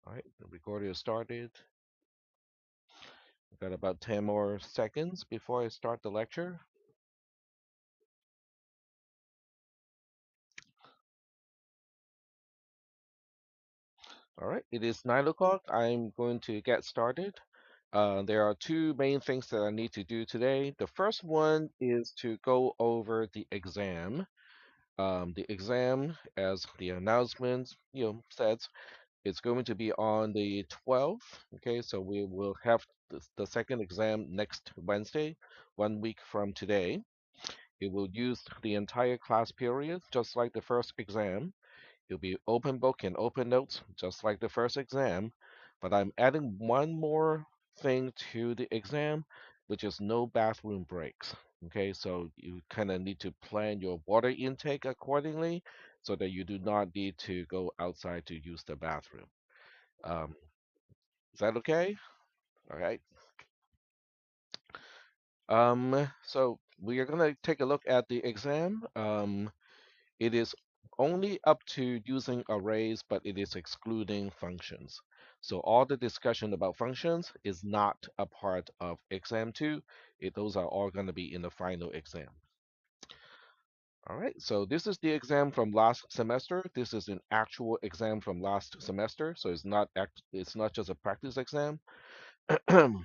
All right, the recording is started. I've got about 10 more seconds before I start the lecture. All right, it is 9 o'clock. I'm going to get started. There are two main things that I need to do today. The first one is to go over the exam. The exam, as the announcement says, it's going to be on the 12th. Okay, so we will have the second exam next Wednesday, 1 week from today. It will use the entire class period, just like the first exam. It'll be open book and open notes, just like the first exam. But I'm adding one more thing to the exam, which is no bathroom breaks. Okay, so you kind of need to plan your water intake accordingly so that you do not need to go outside to use the bathroom. Um, is that okay? All right. So we are going to take a look at the exam. It is only up to using arrays, but it is excluding functions. So all the discussion about functions is not a part of exam 2. Those are all going to be in the final exam. All right, so this is the exam from last semester. This is an actual exam from last semester, so it's not just a practice exam. So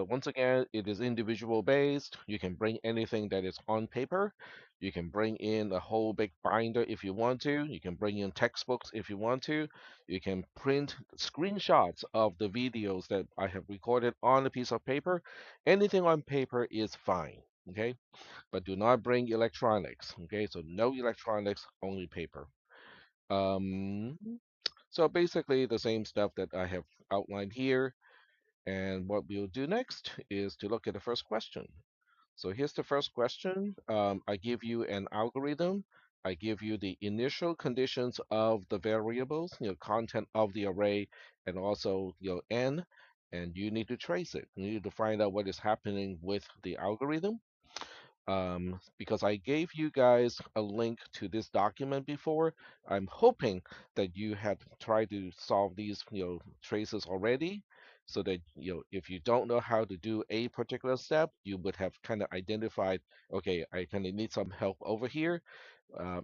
once again, it is individual based. You can bring anything that is on paper. You can bring in a whole big binder if you want to. You can bring in textbooks if you want to. You can print screenshots of the videos that I have recorded on a piece of paper. Anything on paper is fine, okay? But do not bring electronics, okay? So no electronics, only paper. Um, so basically the same stuff that I have outlined here. And what we'll do next is to look at the first question. So here's the first question. I give you an algorithm. I give you the initial conditions of the variables, content of the array, and also, n, and you need to trace it. You need to find out what is happening with the algorithm. Because I gave you guys a link to this document before. I'm hoping that you had tried to solve these, traces already, so that, if you don't know how to do a particular step, you would have kind of identified, okay, I kind of need some help over here.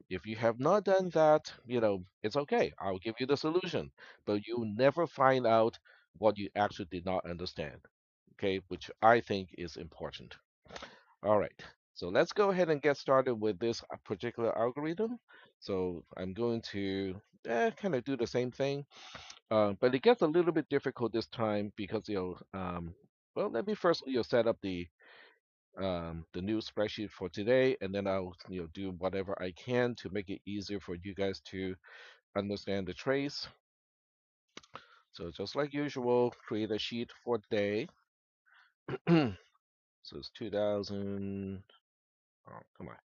If you have not done that, it's okay. I'll give you the solution, but you never find out what you actually did not understand, okay, which I think is important. All right, so let's go ahead and get started with this particular algorithm. So I'm going to kind of do the same thing, but it gets a little bit difficult this time because well, let me first set up the new spreadsheet for today, and then I'll do whatever I can to make it easier for you guys to understand the trace. So just like usual, create a sheet for today. So it's 2000. Oh, come on.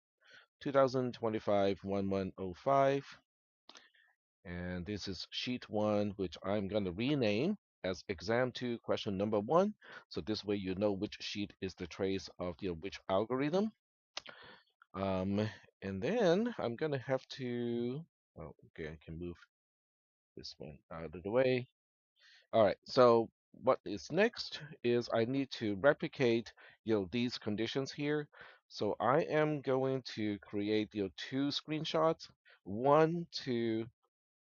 2025 1105, and this is sheet 1, which I'm going to rename as exam 2 question number 1, so this way you know which sheet is the trace of which algorithm. um and then I'm going to have to, oh, okay, I can move this one out of the way. All right, so what is next is I need to replicate, these conditions here. So I am going to create, two screenshots, one to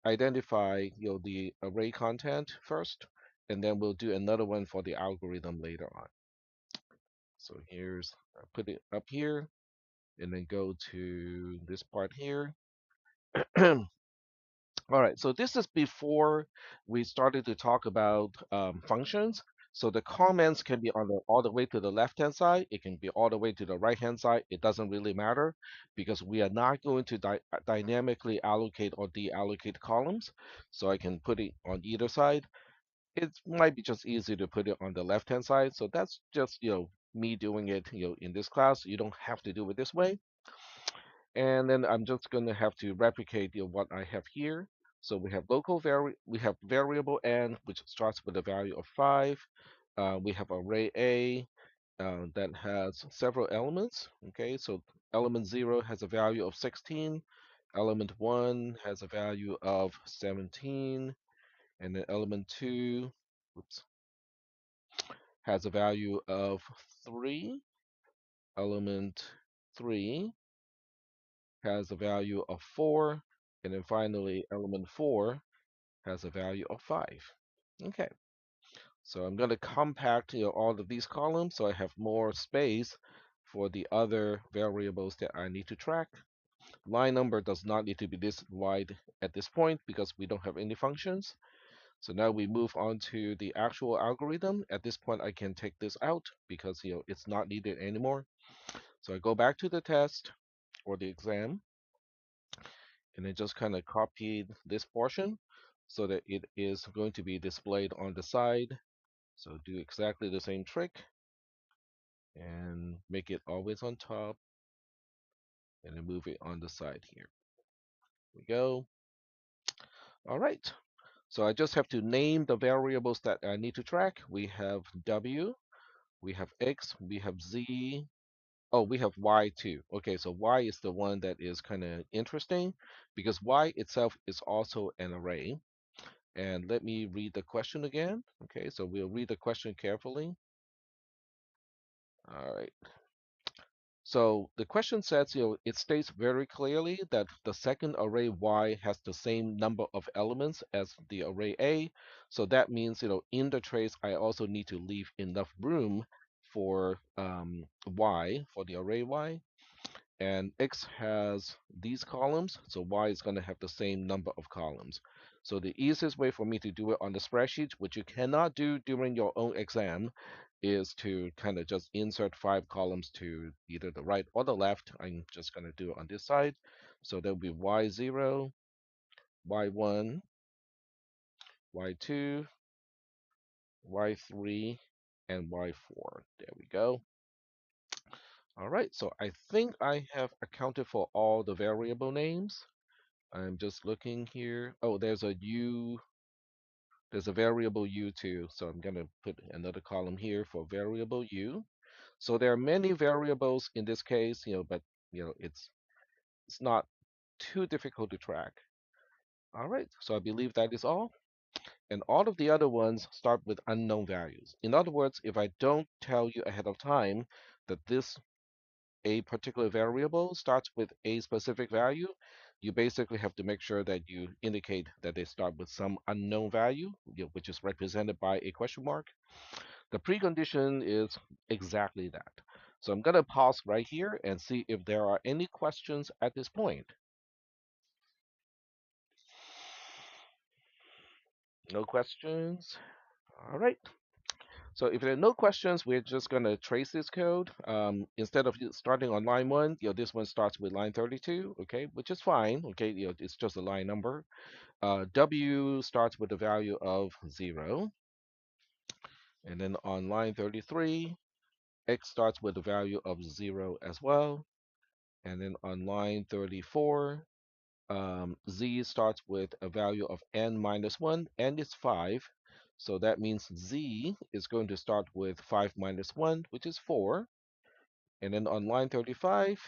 identify, the array content first, and then we'll do another one for the algorithm later on. So here's, I put it up here, and then go to this part here. All right, so this is before we started to talk about functions. So the comments can be on all the way to the left-hand side. It can be all the way to the right-hand side. It doesn't really matter because we are not going to dynamically allocate or deallocate columns. So I can put it on either side. It might be just easier to put it on the left-hand side. So that's just, me doing it, in this class. You don't have to do it this way. And then I'm just going to have to replicate, what I have here. So we have variable n, which starts with a value of 5. We have array A that has several elements. Okay, so element 0 has a value of 16. Element 1 has a value of 17. And then element 2, oops, has a value of 3. Element 3 has a value of 4. And then finally, element 4 has a value of 5. Okay, so I'm going to compact all of these columns so I have more space for the other variables that I need to track. Line number does not need to be this wide at this point because we don't have any functions. So now we move on to the actual algorithm. At this point, I can take this out because it's not needed anymore. So I go back to the test or the exam, and I just kind of copied this portion so that it is going to be displayed on the side. So do exactly the same trick and make it always on top and then move it on the side here. We go. All right. So I just have to name the variables that I need to track. We have W, we have X, we have Z. Oh, we have Y too. Okay, so Y is the one that is kind of interesting because Y itself is also an array. And let me read the question again. Okay, so we'll read the question carefully. All right. So the question says, it states very clearly that the second array Y has the same number of elements as the array A. So that means, in the trace, I also need to leave enough room for Y, for the array Y. And X has these columns, so Y is going to have the same number of columns. So the easiest way for me to do it on the spreadsheet, which you cannot do during your own exam, is to kind of just insert 5 columns to either the right or the left. I'm just going to do it on this side. So there'll be Y0, Y1, Y2, Y3, and Y4. There we go. All right, so I think I have accounted for all the variable names. I'm just looking here. Oh, there's a U, there's a variable U too. So I'm going to put another column here for variable U. So there are many variables in this case, but it's not too difficult to track. All right, so I believe that is all. And all of the other ones start with unknown values. In other words, if I don't tell you ahead of time that this a particular variable starts with a specific value, you basically have to make sure that you indicate that they start with some unknown value, which is represented by a question mark. The precondition is exactly that. So I'm going to pause right here and see if there are any questions at this point. No questions? All right. So if there are no questions, we're just going to trace this code. Instead of starting on line 1, this one starts with line 32, okay, which is fine. Okay, it's just a line number. W starts with the value of 0. And then on line 33, X starts with the value of 0 as well. And then on line 34, Z starts with a value of n minus 1, n is 5. So that means Z is going to start with 5 minus 1, which is 4. And then on line 35,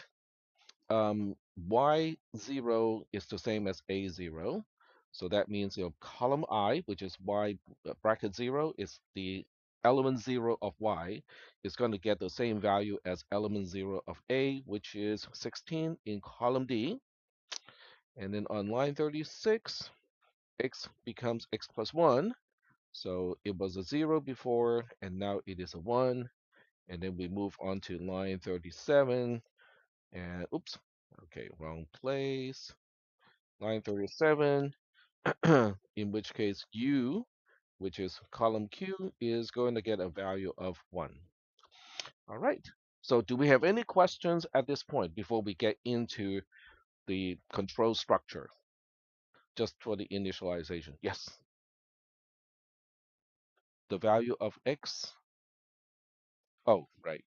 Y0 is the same as A0. So that means, column I, which is Y bracket 0, is the element 0 of Y, is going to get the same value as element 0 of A, which is 16 in column D. And then on line 36, X becomes X plus 1. So it was a 0 before, and now it is a 1. And then we move on to line 37. And oops, okay, wrong place. Line 37, in which case U, which is column Q, is going to get a value of 1. All right. So do we have any questions at this point before we get into the control structure, just for the initialization? Yes. The value of X. Oh, right.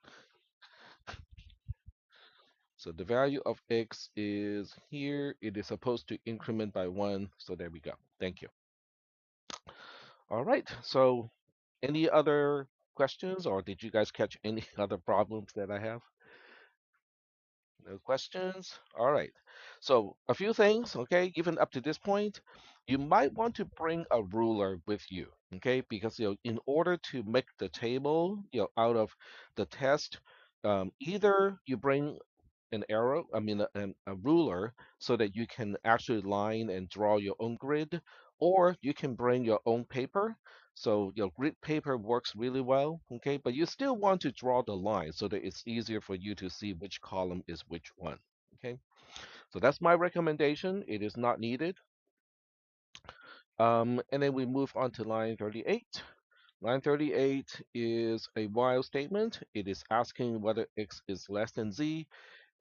So the value of X is here. It is supposed to increment by 1. So there we go. Thank you. All right. So any other questions, or did you guys catch any other problems that I have? No questions? All right. So, a few things, okay, even up to this point, you might want to bring a ruler with you, okay, because in order to make the table, out of the test, either you bring an arrow, I mean, a ruler, so that you can actually line and draw your own grid, or you can bring your own paper. So your grid paper works really well, okay, but you still want to draw the line so that it's easier for you to see which column is which one, okay? So that's my recommendation. It is not needed. And then we move on to line 38. Line 38 is a while statement. It is asking whether x is less than z.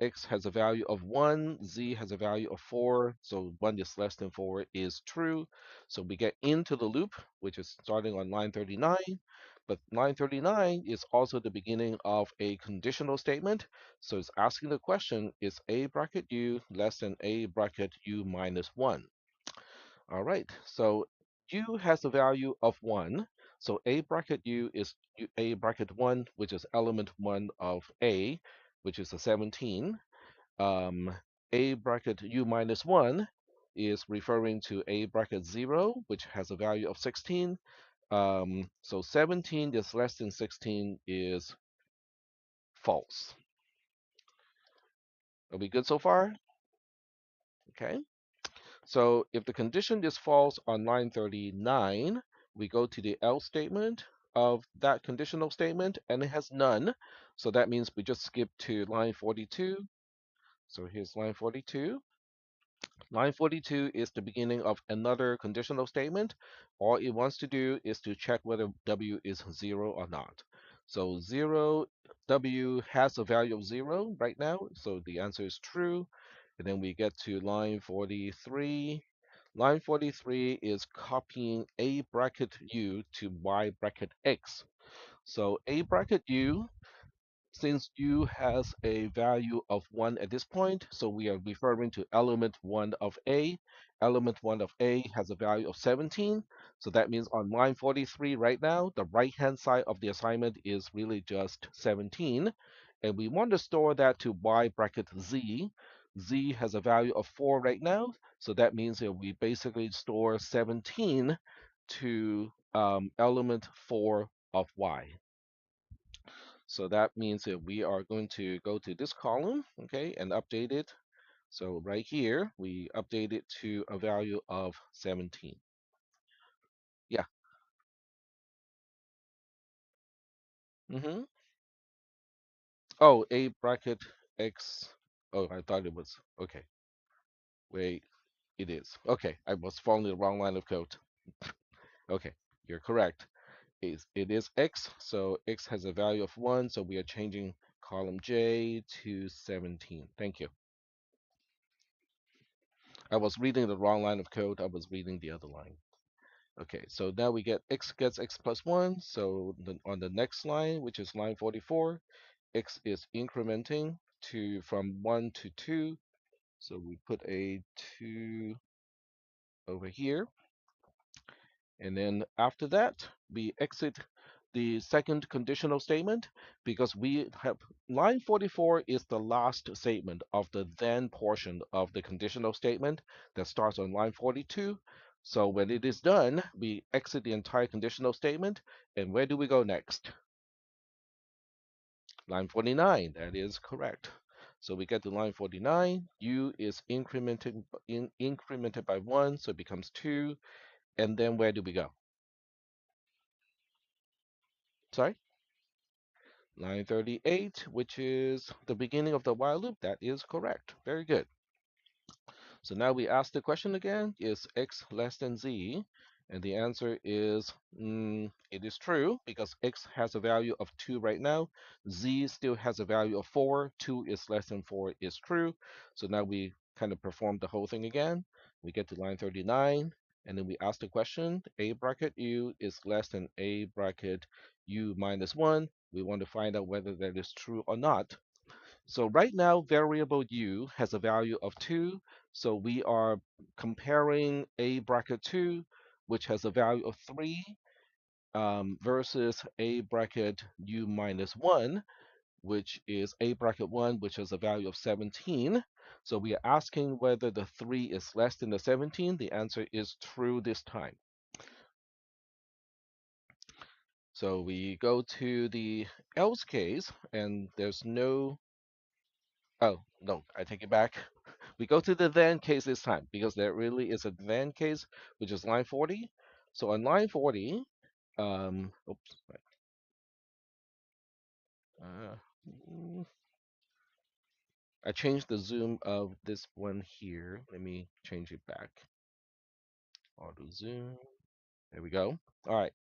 X has a value of 1, z has a value of 4, so 1 is less than 4 is true. So we get into the loop, which is starting on line 39. But line 39 is also the beginning of a conditional statement. So it's asking the question, is a bracket u less than a bracket u minus 1? All right, so u has a value of 1. So a bracket u is a bracket 1, which is element 1 of a, which is a 17. um, a bracket u minus 1 is referring to a bracket 0, which has a value of 16. So 17 is less than 16 is false. Are we good so far? Okay. So if the condition is false on line 39, we go to the else statement of that conditional statement, and it has none. So that means we just skip to line 42. So here's line 42. Line 42 is the beginning of another conditional statement. All it wants to do is to check whether W is 0 or not. So 0, W has a value of 0 right now, so the answer is true. And then we get to line 43. Line 43 is copying A bracket U to Y bracket X. So A bracket U, since u has a value of 1 at this point, so we are referring to element 1 of A. Element 1 of A has a value of 17. So that means on line 43 right now, the right-hand side of the assignment is really just 17. And we want to store that to Y bracket Z. Z has a value of 4 right now. So that means that we basically store 17 to element 4 of Y. So that means that we are going to go to this column, okay, and update it. So right here, we update it to a value of 17. Yeah. Mm-hmm. Oh, A bracket X. Oh, I thought it was. Okay. Wait, it is. Okay, I was following the wrong line of code. Okay, you're correct. It is X, so X has a value of 1, so we are changing column J to 17. Thank you. I was reading the wrong line of code. I was reading the other line. Okay, so now we get x gets x plus 1. So on the next line, which is line 44, x is incrementing to from 1 to 2. So we put a 2 over here. And then after that, we exit the second conditional statement because we have line 44 is the last statement of the then portion of the conditional statement that starts on line 42. So when it is done, we exit the entire conditional statement. And where do we go next? Line 49, that is correct. So we get to line 49, u is incremented by 1, so it becomes 2. And then where do we go? Sorry? Line 38, which is the beginning of the while loop. That is correct. Very good. So now we ask the question again, is x less than z? And the answer is it is true because x has a value of 2 right now. Z still has a value of 4. 2 is less than 4 is true. So now we kind of perform the whole thing again. We get to line 39, and then we ask the question, a bracket u is less than a bracket u minus 1. We want to find out whether that is true or not. So right now, variable u has a value of 2. So we are comparing a bracket 2, which has a value of 3, versus a bracket u minus 1. which is a bracket 1, which has a value of 17. So we are asking whether the 3 is less than the 17. The answer is true this time. So we go to the else case, and there's no, oh, no, I take it back. We go to the then case this time because there really is a then case, which is line 40. So on line 40, oops, uh, mm, I changed the zoom of this one here. Let me change it back. Auto zoom. There we go. All right.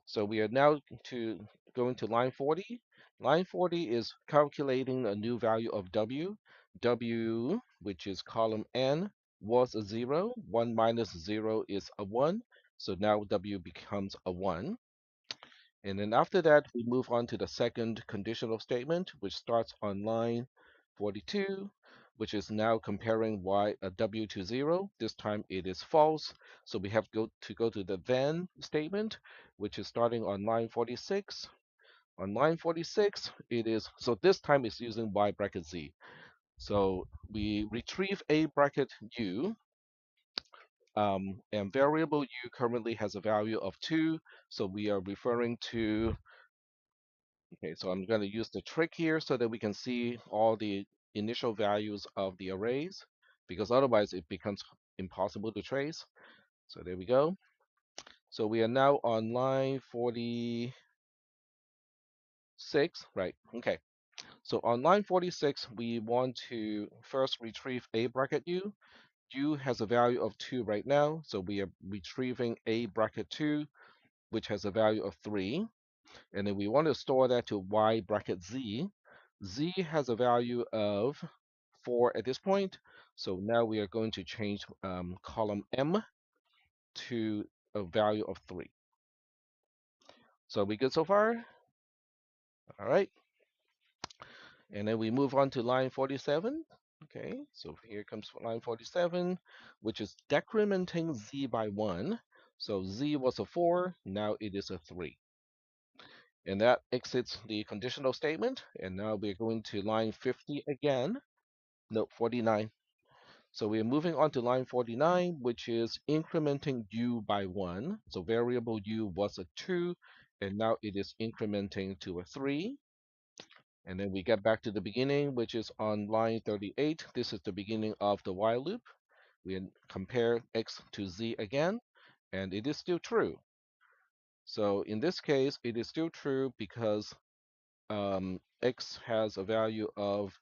So we are now to going to line 40. Line 40 is calculating a new value of W. W, which is column N, was a 0. 1 minus 0 is a 1. So now W becomes a 1. And then after that, we move on to the second conditional statement, which starts on line 42, which is now comparing W to 0. This time it is false. So we have to go to the then statement, which is starting on line 46. On line 46, it is, so this time it's using Y bracket Z. So we retrieve A bracket U, and variable U currently has a value of 2. So we are referring to, okay, so I'm going to use the trick here so that we can see all the initial values of the arrays, because otherwise it becomes impossible to trace. So there we go. So we are now on line 46, right? Okay. So on line 46, we want to first retrieve A bracket U. U has a value of 2 right now, so we are retrieving A bracket 2, which has a value of 3. And then we want to store that to Y bracket Z. Z has a value of 4 at this point. So now we are going to change column M to a value of 3. So we good so far? All right. And then we move on to line 47. Okay, so here comes line 47, which is decrementing Z by 1. So Z was a 4, now it is a 3. And that exits the conditional statement. And now we're going to line 50 again. No, 49. So we're moving on to line 49, which is incrementing U by 1. So variable U was a 2, and now it is incrementing to a 3. And then we get back to the beginning, which is on line 38. This is the beginning of the while loop. We compare X to Z again, and it is still true. So in this case, it is still true because X has a value of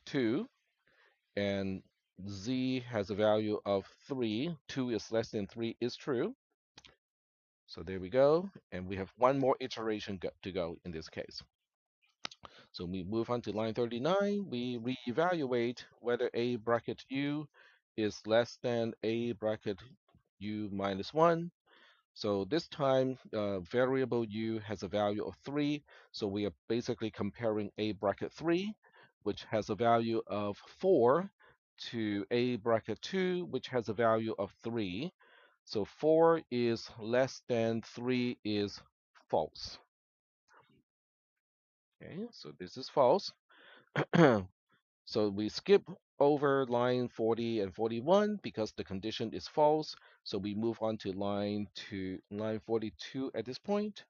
2, and Z has a value of 3. 2 is less than 3 is true. So there we go. And we have one more iteration to go in this case. So we move on to line 39. We reevaluate whether A bracket U is less than A bracket U minus 1. So this time, variable U has a value of 3. So we are basically comparing A bracket 3, which has a value of 4, to A bracket 2, which has a value of 3. So 4 is less than 3 is false. Okay, so this is false. So we skip over line 40 and 41 because the condition is false. So we move on to line 42 at this point.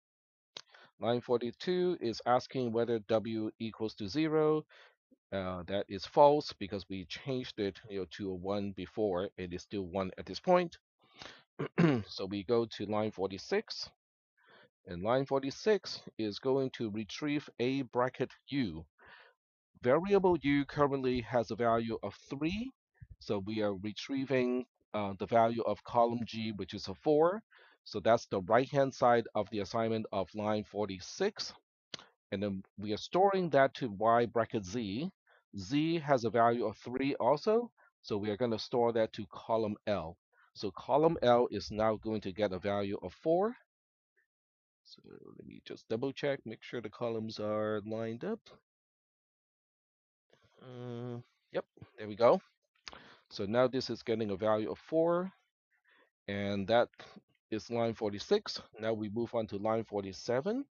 Line 42 is asking whether W equals to 0. That is false because we changed it to a 1 before. It is still 1 at this point. So we go to line 46. And line 46 is going to retrieve A bracket U. Variable U currently has a value of 3. So we are retrieving the value of column G, which is a 4. So that's the right-hand side of the assignment of line 46. And then we are storing that to Y bracket Z. Z has a value of 3 also. So we are going to store that to column L. So column L is now going to get a value of 4. So let me just double check, make sure the columns are lined up. Yep, there we go. So now this is getting a value of 4, and that is line 46. Now we move on to line 47.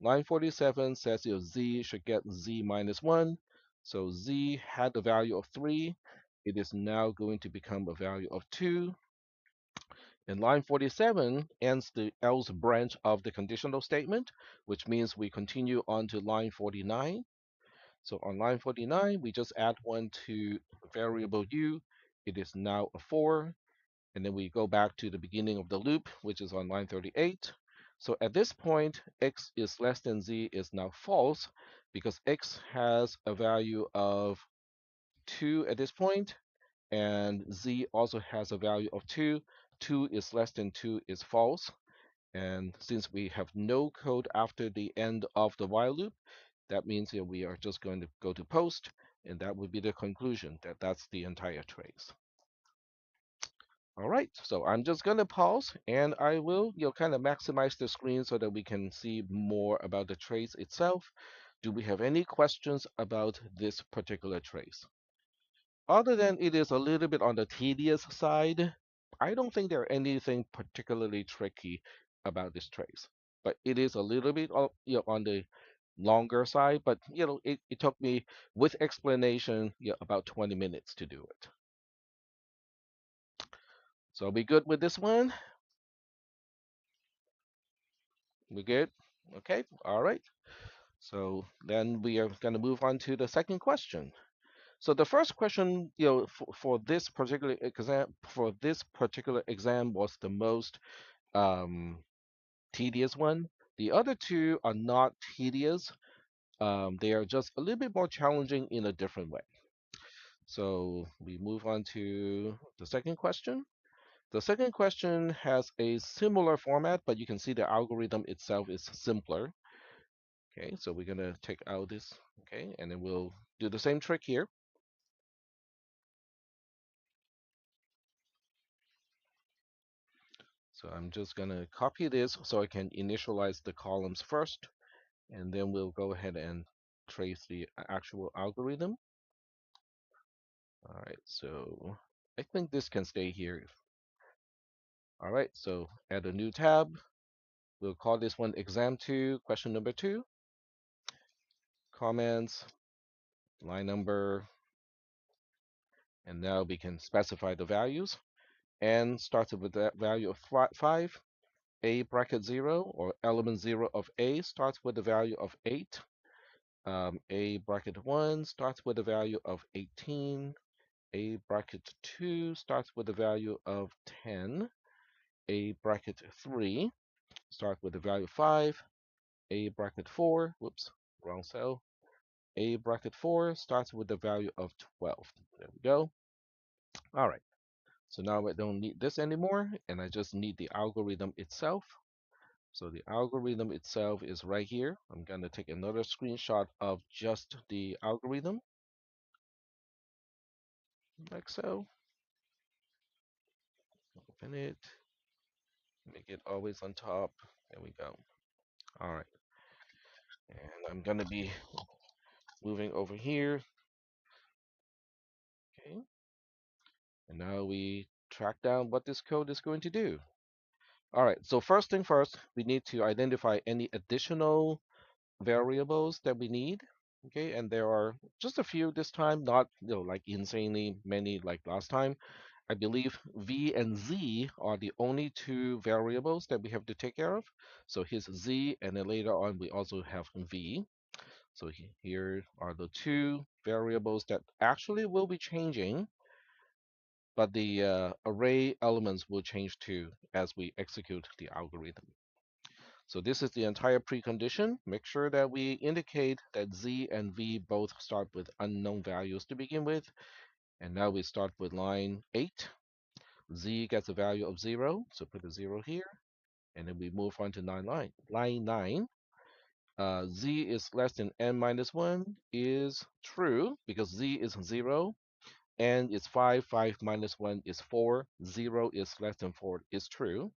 Line 47 says z should get z minus 1. So z had a value of 3. It is now going to become a value of 2. And line 47 ends the else branch of the conditional statement, which means we continue on to line 49. So on line 49, we just add 1 to variable u. It is now a 4. And then we go back to the beginning of the loop, which is on line 38. So at this point, x is less than z is now false because x has a value of 2 at this point, and z also has a value of 2. 2 is less than 2 is false. And since we have no code after the end of the while loop, that means that we are just going to go to post, and that would be the conclusion that that's the entire trace. All right, so I'm just going to pause and I will, kind of maximize the screen so that we can see more about the trace itself. Do we have any questions about this particular trace? Other than it is a little bit on the tedious side, I don't think there are anything particularly tricky about this trace. But it is a little bit on the longer side, but it took me with explanation about 20 minutes to do it. So are we good with this one? We good? Okay, all right. So then we are going to move on to the second question. So the first question, for this particular exam was the most um, tedious one. The other two are not tedious. They are just a little bit more challenging in a different way. So we move on to the second question. The second question has a similar format, but you can see the algorithm itself is simpler. Okay, so we're gonna take out this, okay, and then we'll do the same trick here. So I'm just gonna copy this so I can initialize the columns first, and then we'll go ahead and trace the actual algorithm. All right, so I think this can stay here. All right, so add a new tab. We'll call this one exam 2, question number 2. Comments, line number, and now we can specify the values. And starts with the value of 5. A bracket 0 or element 0 of A starts with the value of 8. A bracket 1 starts with the value of 18. A bracket 2 starts with the value of 10. A bracket 3 starts with the value of 5. A bracket 4, whoops, wrong cell. A bracket 4 starts with the value of 12. There we go. All right. So now I don't need this anymore, and I just need the algorithm itself. So the algorithm itself is right here. I'm going to take another screenshot of just the algorithm, like so. Open it, make it always on top. There we go. All right. And I'm going to be moving over here. Okay. And now we track down what this code is going to do. All right. So first thing first, we need to identify any additional variables that we need. Okay, and there are just a few this time, not like insanely many like last time. I believe v and z are the only two variables that we have to take care of. So here's z, and then later on we also have v. So here are the two variables that actually will be changing, but the array elements will change too as we execute the algorithm. So this is the entire precondition. Make sure that we indicate that z and v both start with unknown values to begin with. And now we start with line 8. Z gets a value of 0, so put a 0 here. And then we move on to line 9. Z is less than n minus 1 is true because z is 0. N is 5, 5 minus 1 is 4, 0 is less than 4 is true.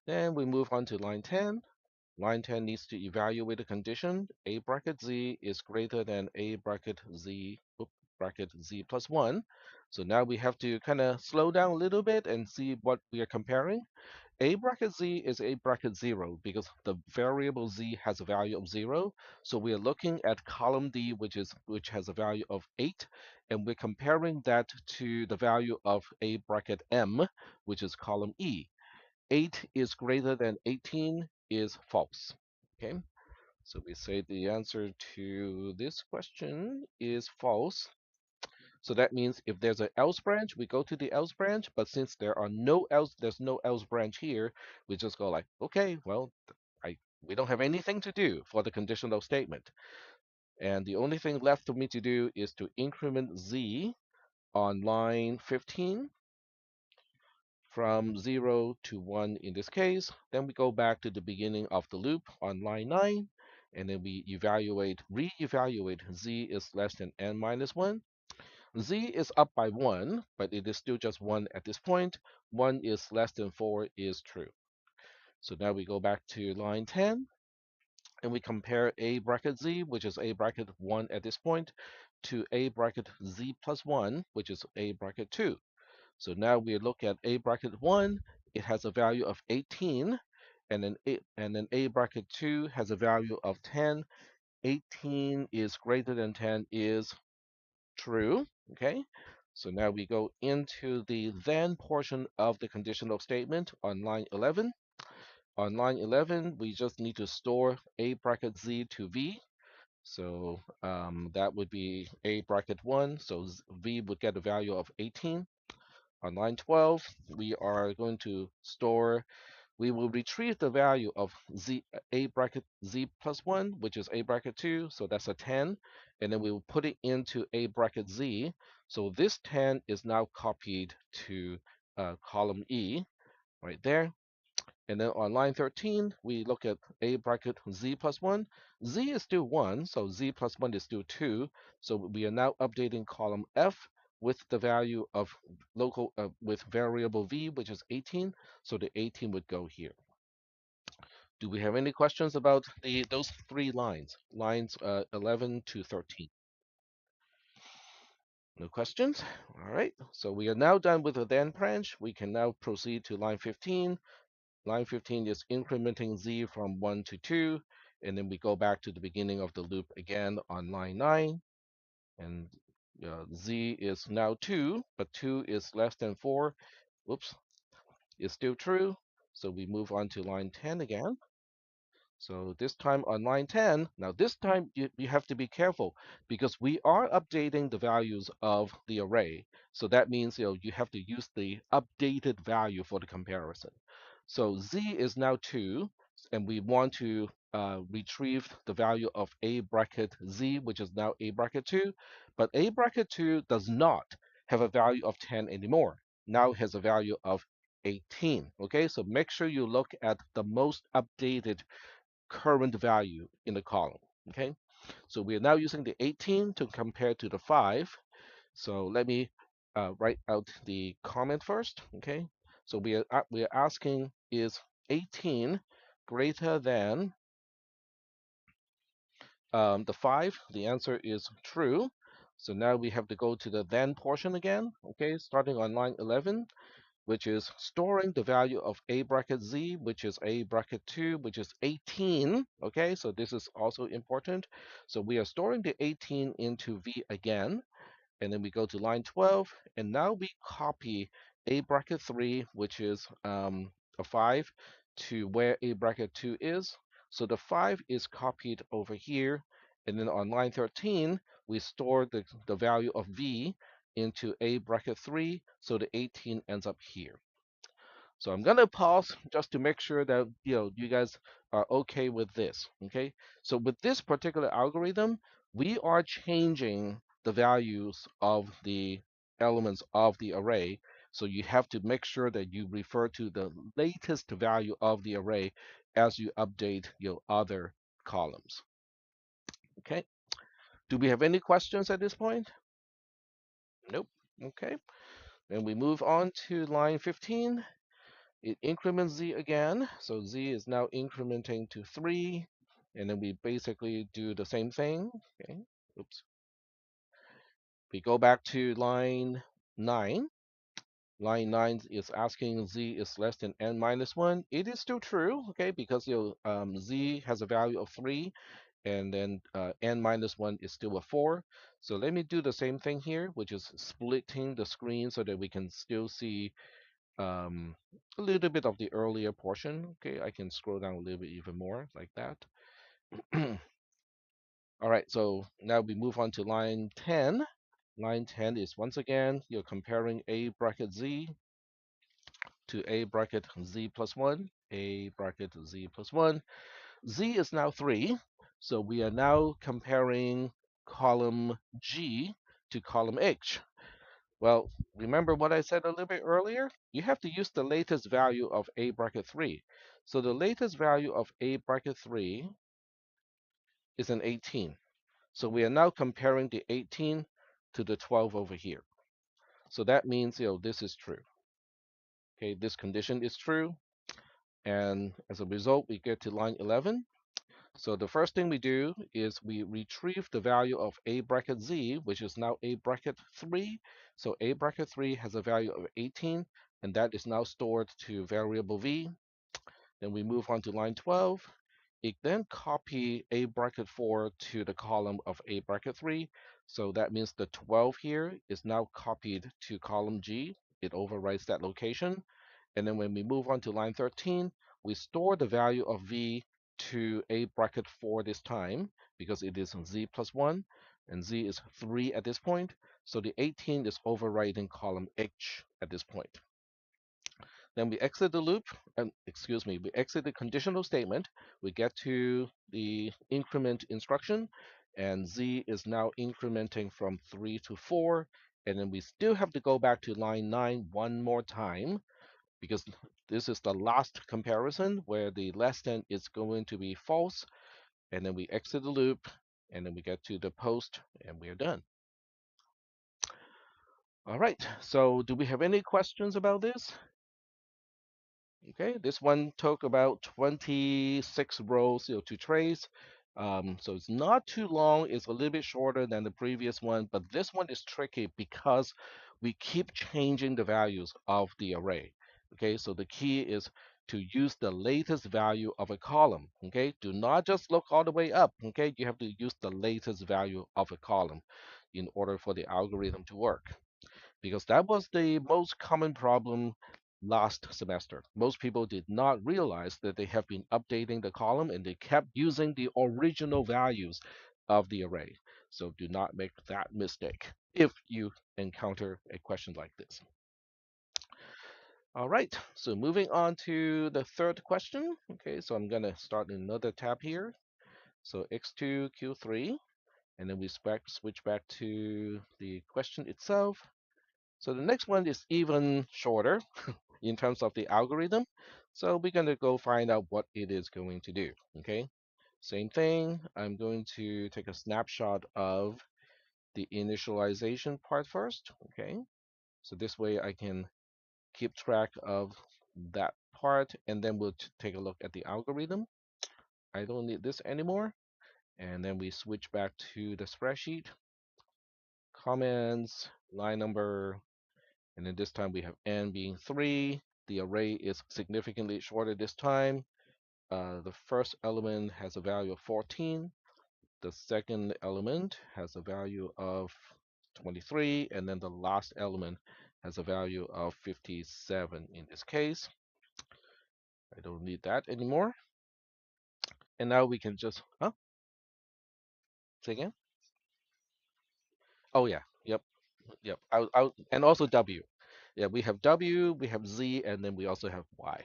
Then we move on to line 10. Line 10 needs to evaluate the condition. A bracket z is greater than a bracket z, bracket z plus 1. So now we have to kind of slow down a little bit and see what we are comparing. A bracket z is A bracket 0 because the variable z has a value of 0. So we are looking at column D, which has a value of 8, and we're comparing that to the value of A bracket m, which is column E. 8 is greater than 18 is false. Okay, so we say the answer to this question is false. So that means if there's an else branch, we go to the else branch. But since there's no else branch here, we just go like, okay, well, we don't have anything to do for the conditional statement. And the only thing left for me to do is to increment z on line 15 from 0 to 1 in this case. Then we go back to the beginning of the loop on line 9, and then we re-evaluate z is less than n minus 1. Z is up by 1, but it is still just 1 at this point. 1 is less than 4 is true. So now we go back to line 10, and we compare A bracket Z, which is A bracket 1 at this point, to A bracket Z plus 1, which is A bracket 2. So now we look at A bracket 1, it has a value of 18, and then A bracket 2 has a value of 10. 18 is greater than 10 is true. Okay, so now we go into the then portion of the conditional statement on line 11. On line 11, we just need to store A bracket Z to V. So that would be A bracket 1. So V would get a value of 18. On line 12, we are going to store, we will retrieve the value of Z, A bracket Z plus 1, which is A bracket 2. So that's a 10. And then we will put it into A bracket Z. So this 10 is now copied to column E right there. And then on line 13, we look at A bracket Z plus 1. Z is still 1, so Z plus 1 is still 2. So we are now updating column F with the value of with variable V, which is 18. So the 18 would go here. Do we have any questions about those three lines 11 to 13? No questions? All right, so we are now done with the then branch. We can now proceed to line 15. Line 15 is incrementing z from 1 to 2, and then we go back to the beginning of the loop again on line 9, and z is now 2, but 2 is less than 4. Whoops, is still true. So we move on to line 10 again. So this time on line 10, now this time you have to be careful because we are updating the values of the array. So that means you have to use the updated value for the comparison. So z is now 2, and we want to retrieve the value of a bracket z, which is now a bracket 2. But a bracket 2 does not have a value of 10 anymore. Now it has a value of 18. Okay, so make sure you look at the most updated current value in the column. Okay, so we are now using the 18 to compare to the 5. So let me write out the comment first. Okay, so we are asking, is 18 greater than the 5? The answer is true. So now we have to go to the then portion again. Okay, starting on line 11, which is storing the value of a bracket z, which is a bracket 2, which is 18. Okay, so this is also important. So we are storing the 18 into v again, and then we go to line 12, and now we copy a bracket 3, which is a 5, to where a bracket 2 is. So the 5 is copied over here, and then on line 13, we store the value of v into a bracket 3, so the 18 ends up here. So I'm gonna pause just to make sure that you guys are okay with this. Okay. So with this particular algorithm, we are changing the values of the elements of the array. So you have to make sure that you refer to the latest value of the array as you update your other columns. Okay. Do we have any questions at this point? Nope. Okay. Then we move on to line 15. It increments z again, so z is now incrementing to 3, and then we basically do the same thing. Okay, oops. We go back to line 9, Line 9 is asking z is less than n minus 1. It is still true, okay, because z has a value of 3, and then n minus 1 is still a 4. So let me do the same thing here, which is splitting the screen so that we can still see um, a little bit of the earlier portion. Okay, I can scroll down a little bit even more like that. All right, so now we move on to line 10. Line 10 is once again, you're comparing a bracket z to a bracket z plus 1, a bracket z plus 1. Z is now 3, so we are now comparing column G to column H. Well, remember what I said a little bit earlier? You have to use the latest value of a bracket 3. So the latest value of a bracket 3 is an 18. So we are now comparing the 18 to the 12 over here. So that means, this is true. Okay, this condition is true. And as a result, we get to line 11. So the first thing we do is we retrieve the value of a bracket z, which is now a bracket 3. So a bracket 3 has a value of 18, and that is now stored to variable v. Then we move on to line 12. It then copy a bracket 4 to the column of a bracket 3. So that means the 12 here is now copied to column G. It overwrites that location. And then when we move on to line 13, we store the value of v to a bracket 4 this time because it is z plus 1 and z is 3 at this point. So the 18 is overwriting column H at this point. Then we exit the loop, and excuse me, we exit the conditional statement. We get to the increment instruction, and z is now incrementing from 3 to 4. And then we still have to go back to line 9 one more time because this is the last comparison where the less than is going to be false. And then we exit the loop, and then we get to the post, and we are done. All right, so do we have any questions about this? Okay, this one took about 26 rows, to trace. So it's not too long. It's a little bit shorter than the previous one, but this one is tricky because we keep changing the values of the array. Okay, so the key is to use the latest value of a column. Okay, do not just look all the way up. Okay, you have to use the latest value of a column in order for the algorithm to work because that was the most common problem last semester. Most people did not realize that they have been updating the column and they kept using the original values of the array. So do not make that mistake if you encounter a question like this. All right, so moving on to the third question. Okay, so I'm going to start another tab here. So x2, q3, and then we switch back to the question itself. So the next one is even shorter in terms of the algorithm. So we're going to go find out what it is going to do. Okay, same thing. I'm going to take a snapshot of the initialization part first. Okay, so this way I can keep track of that part and then we'll take a look at the algorithm. I don't need this anymore. And then we switch back to the spreadsheet, comments, line number, and then this time we have n being 3. The array is significantly shorter this time. The first element has a value of 14. The second element has a value of 23. And then the last element has a value of 57 in this case. I don't need that anymore. And now we can just, say again? Oh, yeah. Yep. Yep. And also W. Yeah, we have W, we have Z, and then we also have Y.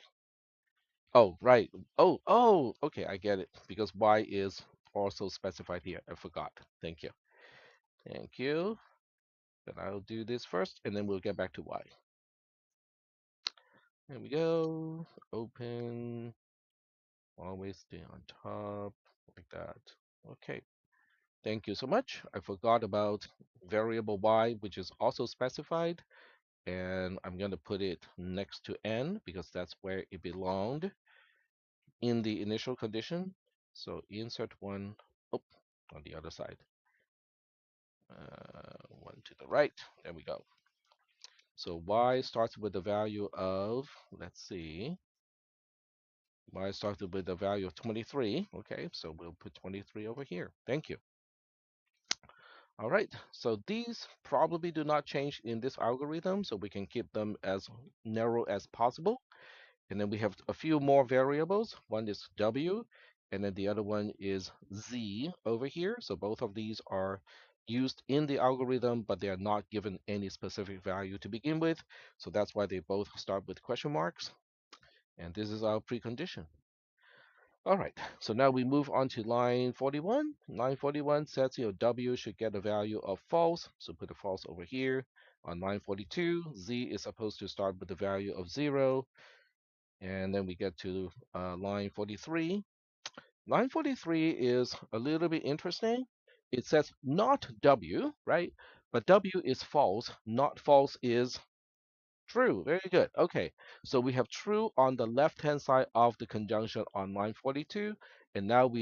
Oh, right. Oh, okay, I get it. Because Y is also specified here. I forgot. Thank you. Thank you. Then I'll do this first, and then we'll get back to Y. There we go. Open. Always stay on top, like that. Okay. Thank you so much. I forgot about variable Y, which is also specified. And I'm going to put it next to N because that's where it belonged in the initial condition. So insert one, oh, on the other side. One to the right. There we go. So y starts with the value of, let's see, y started with the value of 23. Okay, so we'll put 23 over here. Thank you. All right, so these probably do not change in this algorithm, so we can keep them as narrow as possible. And then we have a few more variables. One is W, and then the other one is Z over here. So both of these are used in the algorithm, but they are not given any specific value to begin with. So that's why they both start with question marks. And this is our precondition. All right, so now we move on to line 41. Line 41 says, W should get a value of false, so put a false over here. On line 42, Z is supposed to start with the value of 0, and then we get to line 43. Line 43 is a little bit interesting. It says not W, right? But W is false, not false is true. Very good. Okay, so we have true on the left-hand side of the conjunction on line 42, and now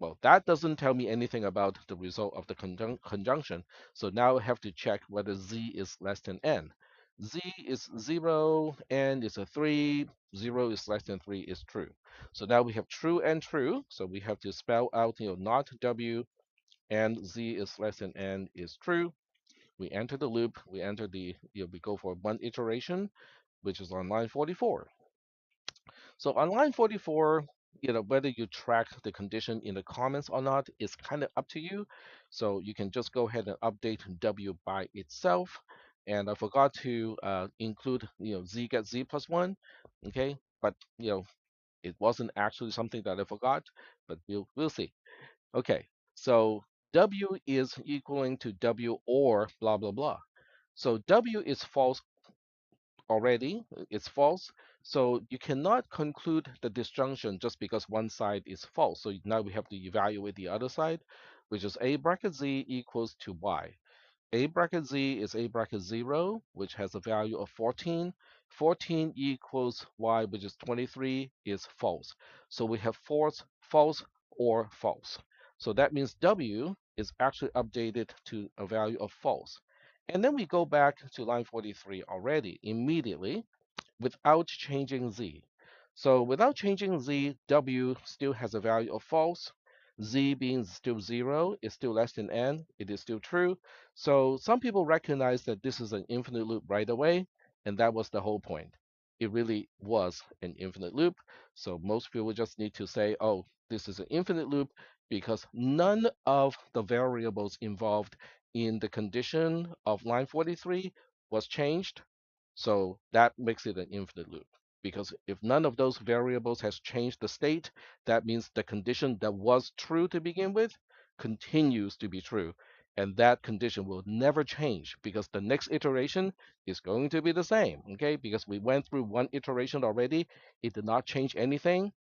well, that doesn't tell me anything about the result of the conjunction. So now I have to check whether z is less than n. Z is 0, n is a 3, 0 is less than 3 is true. So now we have true and true. So we have to spell out, not w, and z is less than n is true. We enter the loop, we enter we go for one iteration, which is on line 44. So on line 44, whether you track the condition in the comments or not is kind of up to you. So you can just go ahead and update W by itself. And I forgot to include, Z get Z plus one. Okay. But, it wasn't actually something that I forgot, but we'll see. Okay. So W is equaling to W or blah, blah, blah. So W is false already, it's false. So you cannot conclude the disjunction just because one side is false. So now we have to evaluate the other side, which is a bracket z equals to y. A bracket z is a bracket 0, which has a value of 14. 14 equals y, which is 23, is false. So we have false, or false. So that means w is actually updated to a value of false. And then we go back to line 43 already immediately without changing z. So without changing z, w still has a value of false. Z being still 0 is still less than n. It is still true. So some people recognize that this is an infinite loop right away, and that was the whole point. It really was an infinite loop. So most people just need to say, oh, this is an infinite loop because none of the variables involved in the condition of line 43 was changed. So that makes it an infinite loop. Because if none of those variables has changed the state, that means the condition that was true to begin with continues to be true. And that condition will never change because the next iteration is going to be the same, okay? Because we went through one iteration already, it did not change anything.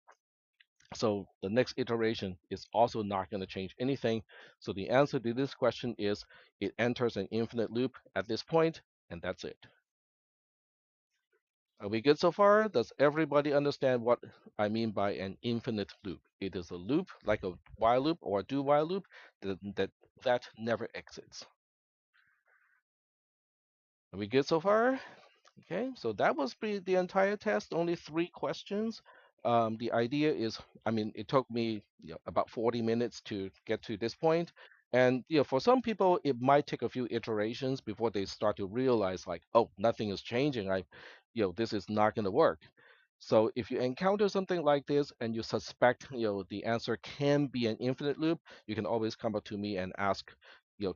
So the next iteration is also not going to change anything. So the answer to this question is it enters an infinite loop at this point, and that's it. Are we good so far? Does everybody understand what I mean by an infinite loop? It is a loop like a while loop or a do while loop that never exits. Are we good so far? Okay, so that was the entire test, only 3 questions. The idea is, I mean, it took me about 40 minutes to get to this point. And for some people, it might take a few iterations before they start to realize like, oh, nothing is changing. This is not going to work. So if you encounter something like this and you suspect, the answer can be an infinite loop, you can always come up to me and ask,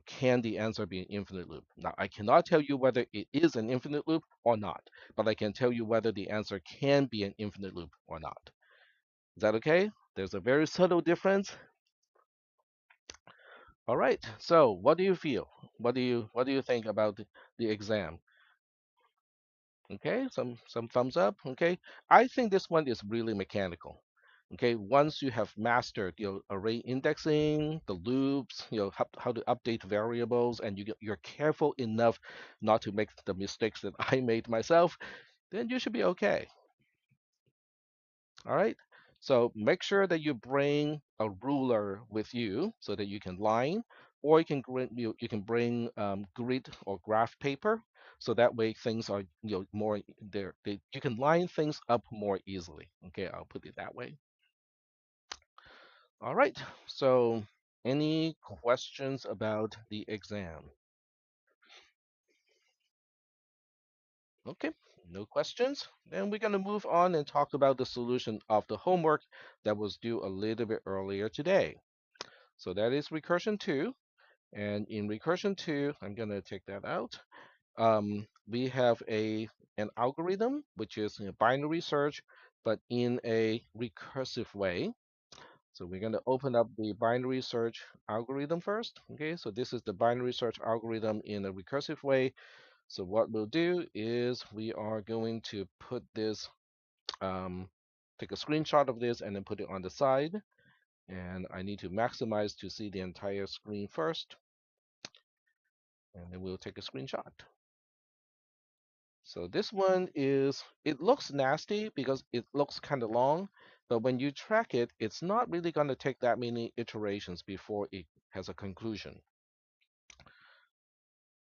can the answer be an infinite loop? Now, I cannot tell you whether it is an infinite loop or not, but I can tell you whether the answer can be an infinite loop or not. Is that okay? There's a very subtle difference. All right. So, what do you feel? What do you think about the exam? Okay, some thumbs up. Okay, I think this one is really mechanical. Okay, once you have mastered array indexing, the loops, how to update variables, and you're careful enough not to make the mistakes that I made myself, then you should be okay. All right. So make sure that you bring a ruler with you so that you can line, or you can bring grid or graph paper. so that way things are more there. You can line things up more easily. Okay, I'll put it that way. All right. So, any questions about the exam? Okay, no questions. Then we're going to move on and talk about the solution of the homework that was due a little bit earlier today. So that is recursion 2. And in recursion 2, I'm going to take that out. We have an algorithm, which is a binary search, but in a recursive way. So we're going to open up the binary search algorithm first. Okay, so this is the binary search algorithm in a recursive way. So what we'll do is we are going to put this, take a screenshot of this and then put it on the side. And I need to maximize to see the entire screen first. And then we'll take a screenshot. So this one is, it looks nasty because it looks kind of long, but when you track it, it's not really going to take that many iterations before it has a conclusion.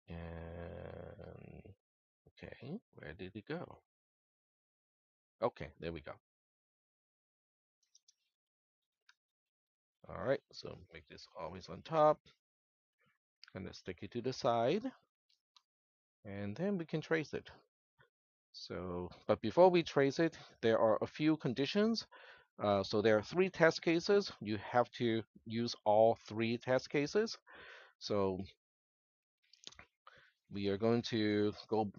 And okay, where did it go? Okay, there we go. All right, so make this always on top, kind of stick it to the side, and then we can trace it. So, but before we trace it, there are a few conditions. So there are 3 test cases. You have to use all 3 test cases. So we are going to go,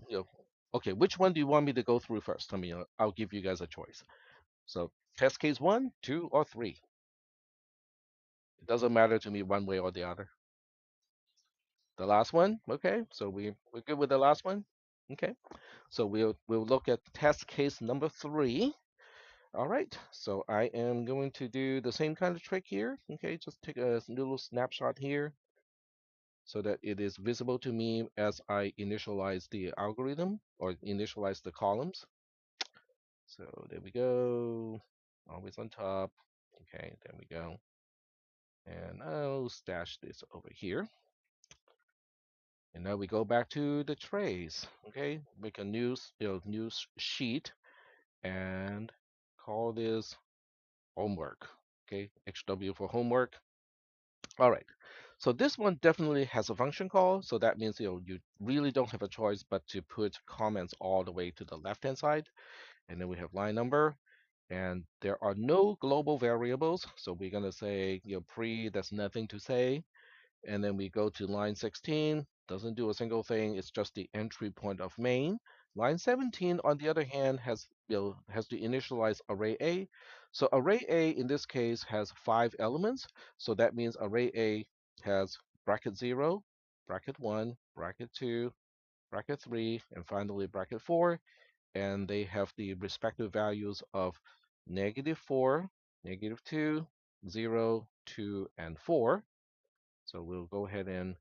okay, which one do you want me to go through first? I mean, I'll give you guys a choice. So test case 1, 2, or 3. It doesn't matter to me one way or the other. The last one, okay. So we're good with the last one, okay. So we'll look at test case number 3. All right. So I am going to do the same kind of trick here. Okay, just take a little snapshot here so that it is visible to me as I initialize the algorithm or initialize the columns. So there we go. Always on top. Okay, there we go. And I'll stash this over here. And now we go back to the trays. Okay, make a new, new sheet and call this homework. Okay, HW for homework. All right. So this one definitely has a function call. So that means you really don't have a choice but to put comments all the way to the left-hand side. And then we have line number. And there are no global variables. So we're going to say, pre, there's nothing to say. And then we go to line 16, doesn't do a single thing. It's just the entry point of main. Line 17, on the other hand, has to initialize array A. So array A in this case has 5 elements. So that means array A has bracket 0, bracket 1, bracket 2, bracket 3, and finally bracket 4. And they have the respective values of -4, -2, 0, 2, and 4. So we'll go ahead and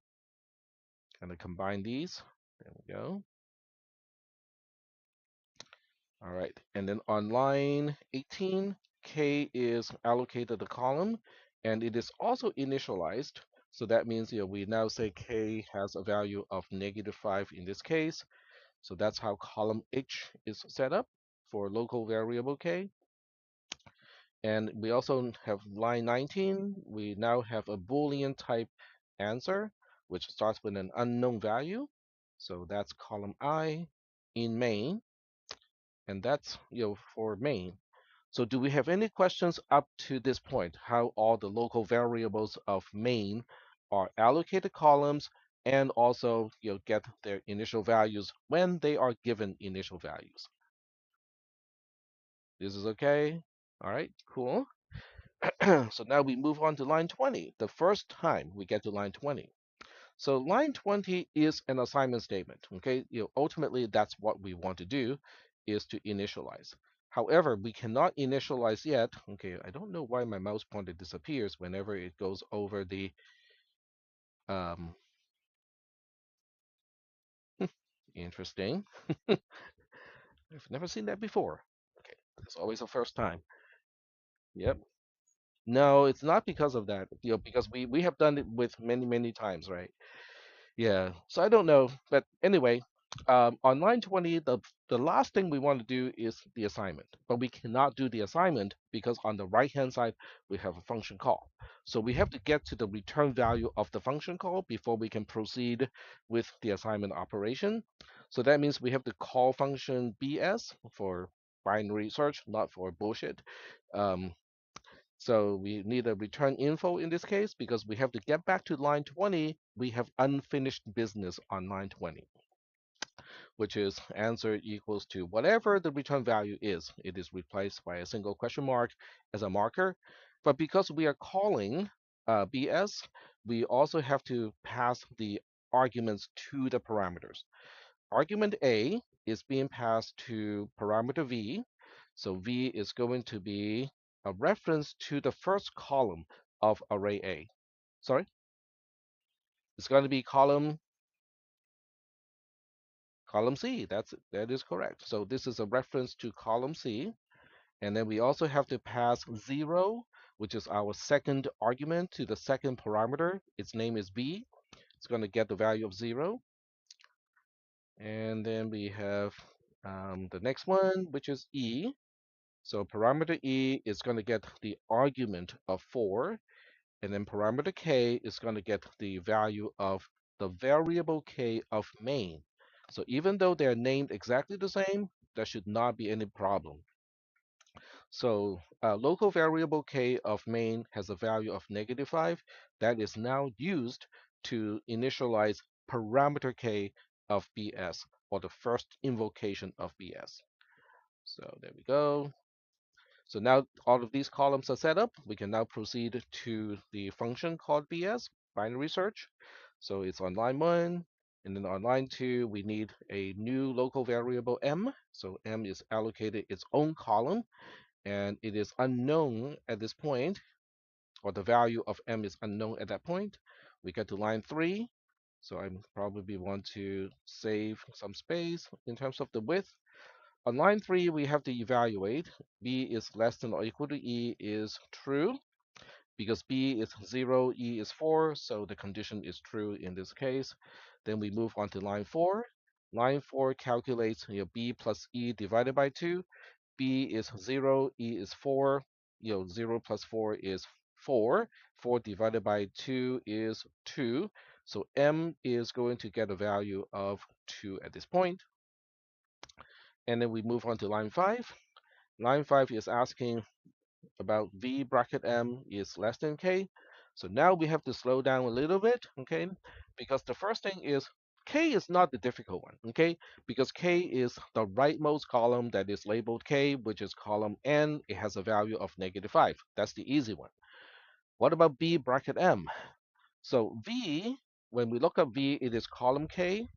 kind of combine these. There we go. All right. And then on line 18, K is allocated the column and it is also initialized. So that means we now say K has a value of -5 in this case. So that's how column H is set up for local variable K. And we also have line 19. We now have a Boolean type answer, which starts with an unknown value. So that's column I in main, and that's for main. So do we have any questions up to this point? How all the local variables of main are allocated columns and also get their initial values when they are given initial values. This is okay? All right, cool. So now we move on to line 20, the first time we get to line 20. So line 20 is an assignment statement, okay? Ultimately, that's what we want to do, is to initialize. However, we cannot initialize yet. Okay, I don't know why my mouse pointer disappears whenever it goes over the, um, interesting. I've never seen that before. Okay, it's always a first time. Yep. No, it's not because of that, because we have done it with many, many times, right? Yeah. So I don't know, but anyway, On line 20, the last thing we want to do is the assignment, but we cannot do the assignment because on the right-hand side, we have a function call. So we have to get to the return value of the function call before we can proceed with the assignment operation. So that means we have to call function BS for binary search, not for bullshit. Um, so we need a return info in this case because we have to get back to line 20. We have unfinished business on line 20, which is answer equals to whatever the return value is. It is replaced by a single question mark as a marker. But because we are calling BS, we also have to pass the arguments to the parameters. Argument A is being passed to parameter V. So V is going to be a reference to the first column of array A. Sorry, it's going to be column C. That is correct. So this is a reference to column C. And then we also have to pass 0, which is our second argument to the second parameter. Its name is B. It's going to get the value of 0. And then we have the next one, which is E. So parameter E is going to get the argument of 4. And then parameter K is going to get the value of the variable K of main. So even though they're named exactly the same, there should not be any problem. So local variable k of main has a value of -5 that is now used to initialize parameter k of bs, or the first invocation of bs. So there we go. So now all of these columns are set up. We can now proceed to the function called bs, binary search. So it's on line 1. And then on line 2, we need a new local variable m. So m is allocated its own column, and it is unknown at this point, or the value of m is unknown at that point. We get to line 3, so I probably want to save some space in terms of the width. On line 3, we have to evaluate b is less than or equal to e is true, because b is 0, e is 4, so the condition is true in this case. Then we move on to line 4. Line 4 calculates b plus e divided by 2. B is 0, E is 4, 0 plus 4 is 4. 4 divided by 2 is 2. So M is going to get a value of 2 at this point. And then we move on to line 5. Line 5 is asking about V bracket M is less than K. So now we have to slow down a little bit, okay? Because the first thing is K is not the difficult one, okay? Because K is the rightmost column that is labeled K, which is column N. It has a value of -5. That's the easy one. What about B bracket M? So V, when we look up V, it is column K.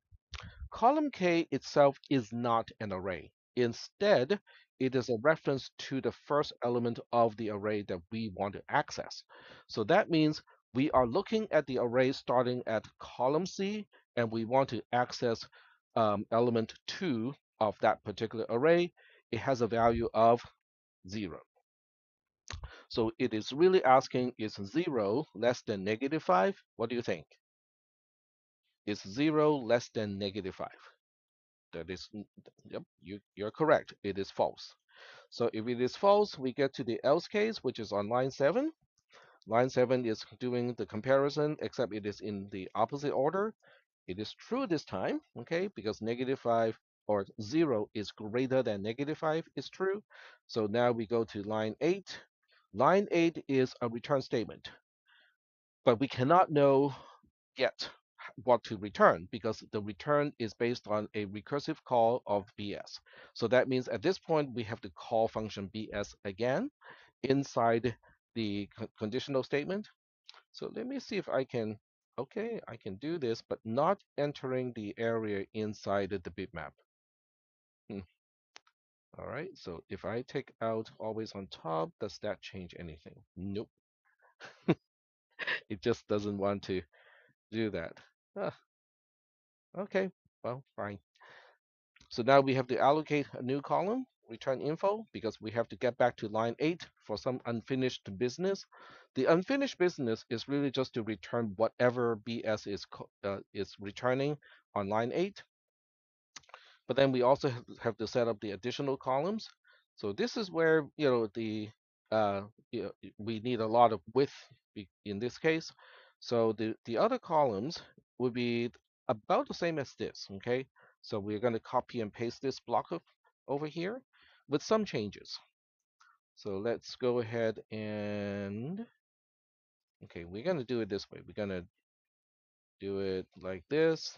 Column K itself is not an array. Instead, it is a reference to the first element of the array that we want to access. So that means we are looking at the array starting at column C, and we want to access element 2 of that particular array. It has a value of 0. So it is really asking, is 0 less than -5? What do you think? Is 0 less than -5? That is, yep, you're correct. It is false. So if it is false, we get to the else case, which is on line 7. Line 7 is doing the comparison, except it is in the opposite order. It is true this time, okay, because -5 or 0 is greater than -5 is true. So now we go to line 8. Line 8 is a return statement, but we cannot know yet what to return because the return is based on a recursive call of BS. So that means at this point we have to call function BS again inside the conditional statement. So let me see if I can, okay, I can do this, but not entering the area inside the bitmap. All right, so if I take out always on top, does that change anything? Nope, it just doesn't want to do that. Ah, okay, well, fine. So now we have to allocate a new column, return info, because we have to get back to line 8 for some unfinished business. The unfinished business is really just to return whatever BS is returning on line 8. But then we also have to set up the additional columns. So this is where, uh, we need a lot of width in this case. So the other columns would be about the same as this, okay? So we're going to copy and paste this block over here with some changes. So let's go ahead and, okay, we're going to do it this way. We're going to do it like this,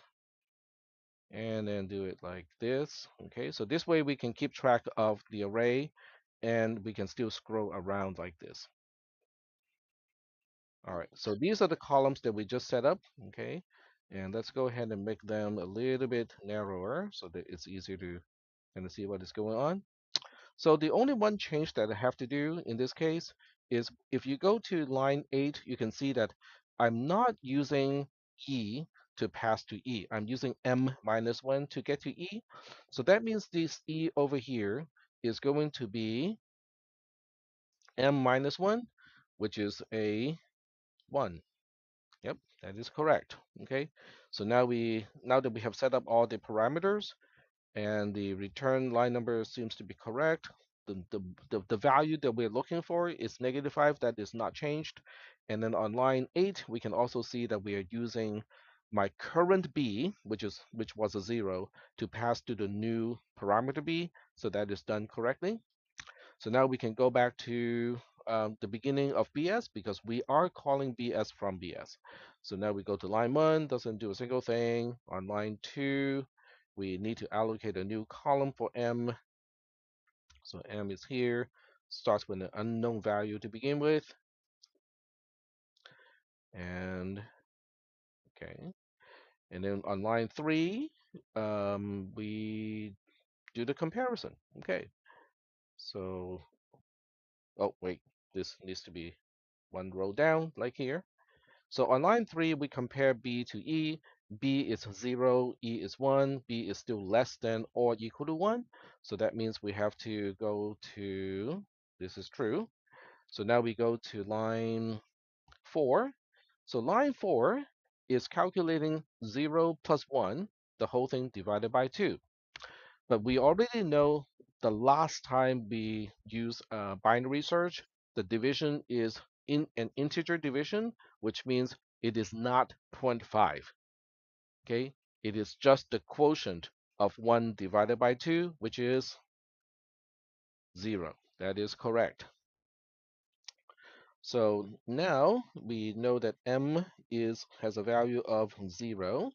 and then do it like this. Okay, so this way we can keep track of the array and we can still scroll around like this. All right, so these are the columns that we just set up. Okay, and let's go ahead and make them a little bit narrower so that it's easier to kind of see what is going on. So the only one change that I have to do in this case is if you go to line 8, you can see that I'm not using E to pass to E. I'm using M minus 1 to get to E. So that means this E over here is going to be M minus 1, which is a 1. Yep, that is correct. Okay, so now that we have set up all the parameters, and the return line number seems to be correct. The value that we're looking for is -5. That is not changed. And then on line 8, we can also see that we are using my current b, which was a 0, to pass to the new parameter b. So that is done correctly. So now we can go back to the beginning of BS because we are calling BS from BS. So now we go to line 1, doesn't do a single thing. On line 2, we need to allocate a new column for M. So M is here, starts with an unknown value to begin with. And okay. And then on line 3, we do the comparison. Okay. So, oh, wait, this needs to be one row down, like here. So on line 3, we compare B to E. B is 0, E is 1, B is still less than or equal to 1. So that means we have to go to, this is true. So now we go to line 4. So line 4 is calculating 0 plus 1, the whole thing divided by 2. But we already know the last time we use binary search, the division is in an integer division, which means it is not 0.5. Okay, it is just the quotient of 1 divided by 2, which is 0. That is correct. So now we know that m has a value of 0,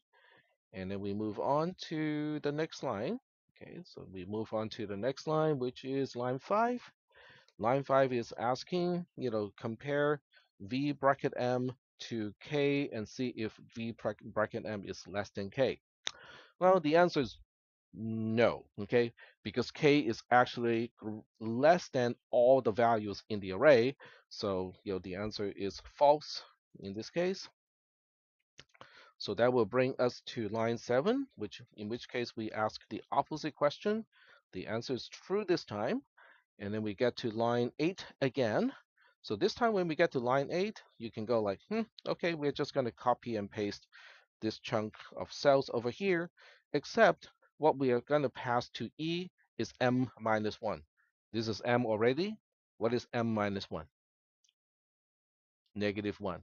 and then we move on to the next line. Okay, so we move on to the next line, which is line 5. Line 5 is asking, compare v bracket m to k and see if v bracket m is less than k. Well, the answer is no, okay, because k is actually less than all the values in the array. So, the answer is false in this case. So that will bring us to line 7, in which case we ask the opposite question. The answer is true this time. And then we get to line 8 again. So this time when we get to line 8, you can go like, okay, we're just going to copy and paste this chunk of cells over here, except what we are going to pass to E is m minus 1. This is m already. What is m minus 1? -1.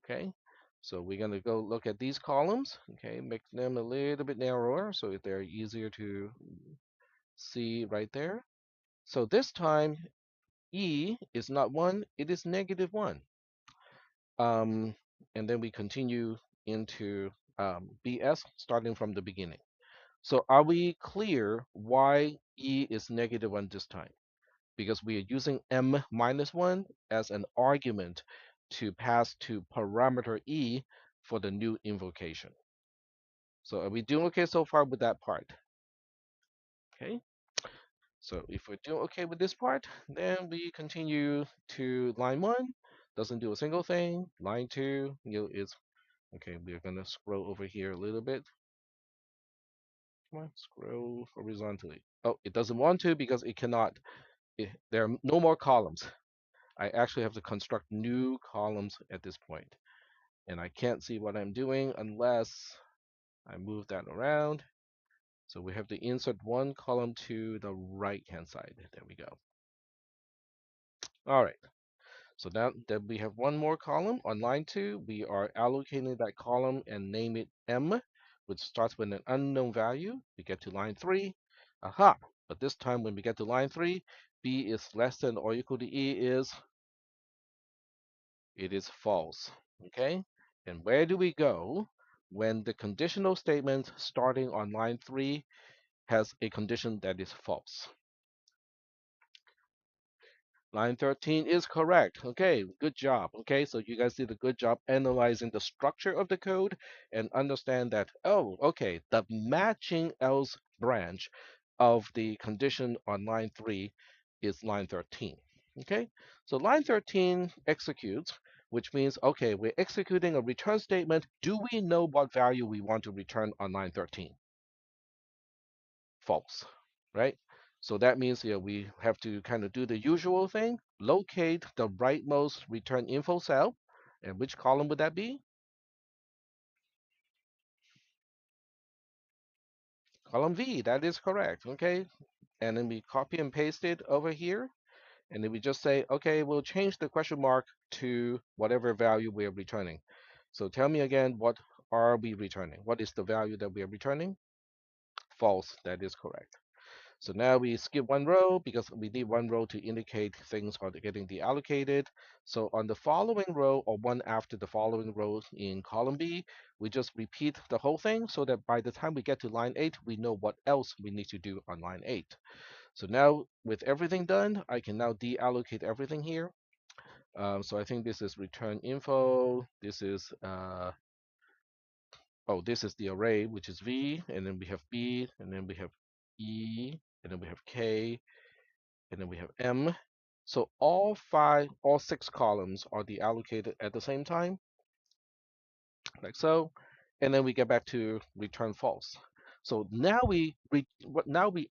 Okay, so we're going to go look at these columns, okay, make them a little bit narrower so they're easier to see right there. So this time E is not 1, it is -1. And then we continue into BS starting from the beginning. So are we clear why E is -1 this time? Because we are using m minus 1 as an argument to pass to parameter E for the new invocation. So are we doing okay so far with that part? Okay. So if we're doing okay with this part, then we continue to line 1. Doesn't do a single thing. Line 2, is okay. We're gonna scroll over here a little bit. Come on, scroll horizontally. Oh, it doesn't want to because it cannot. There are no more columns. I actually have to construct new columns at this point, and I can't see what I'm doing unless I move that around. So we have to insert one column to the right hand side. There we go. All right. So now that we have one more column on line 2, we are allocating that column and name it M, which starts with an unknown value. We get to line 3. Aha! But this time when we get to line 3, B is less than or equal to E is, it is false. Okay? And where do we go when the conditional statement starting on line 3 has a condition that is false? Line 13 is correct. Okay, good job. Okay, so you guys did a good job analyzing the structure of the code and understand that, oh, okay, the matching else branch of the condition on line 3 is line 13. Okay, so line 13 executes, which means, okay, we're executing a return statement. Do we know what value we want to return on line 13? False, right? So that means we have to kind of do the usual thing, locate the rightmost return info cell. And which column would that be? Column V, that is correct, okay? And then we copy and paste it over here. And then we just say, okay, we'll change the question mark to whatever value we're returning. So tell me again, what are we returning? What is the value that we are returning? False, that is correct. So now we skip one row because we need one row to indicate things are getting deallocated. So on the following row or one after the following row in column B, we just repeat the whole thing so that by the time we get to line 8, we know what else we need to do on line 8. So now with everything done, I can now deallocate everything here. So I think this is return info. This is this is the array, which is V, and then we have B, and then we have E, and then we have K, and then we have M. So all 6 columns are deallocated at the same time, like so, and then we get back to return false. So now we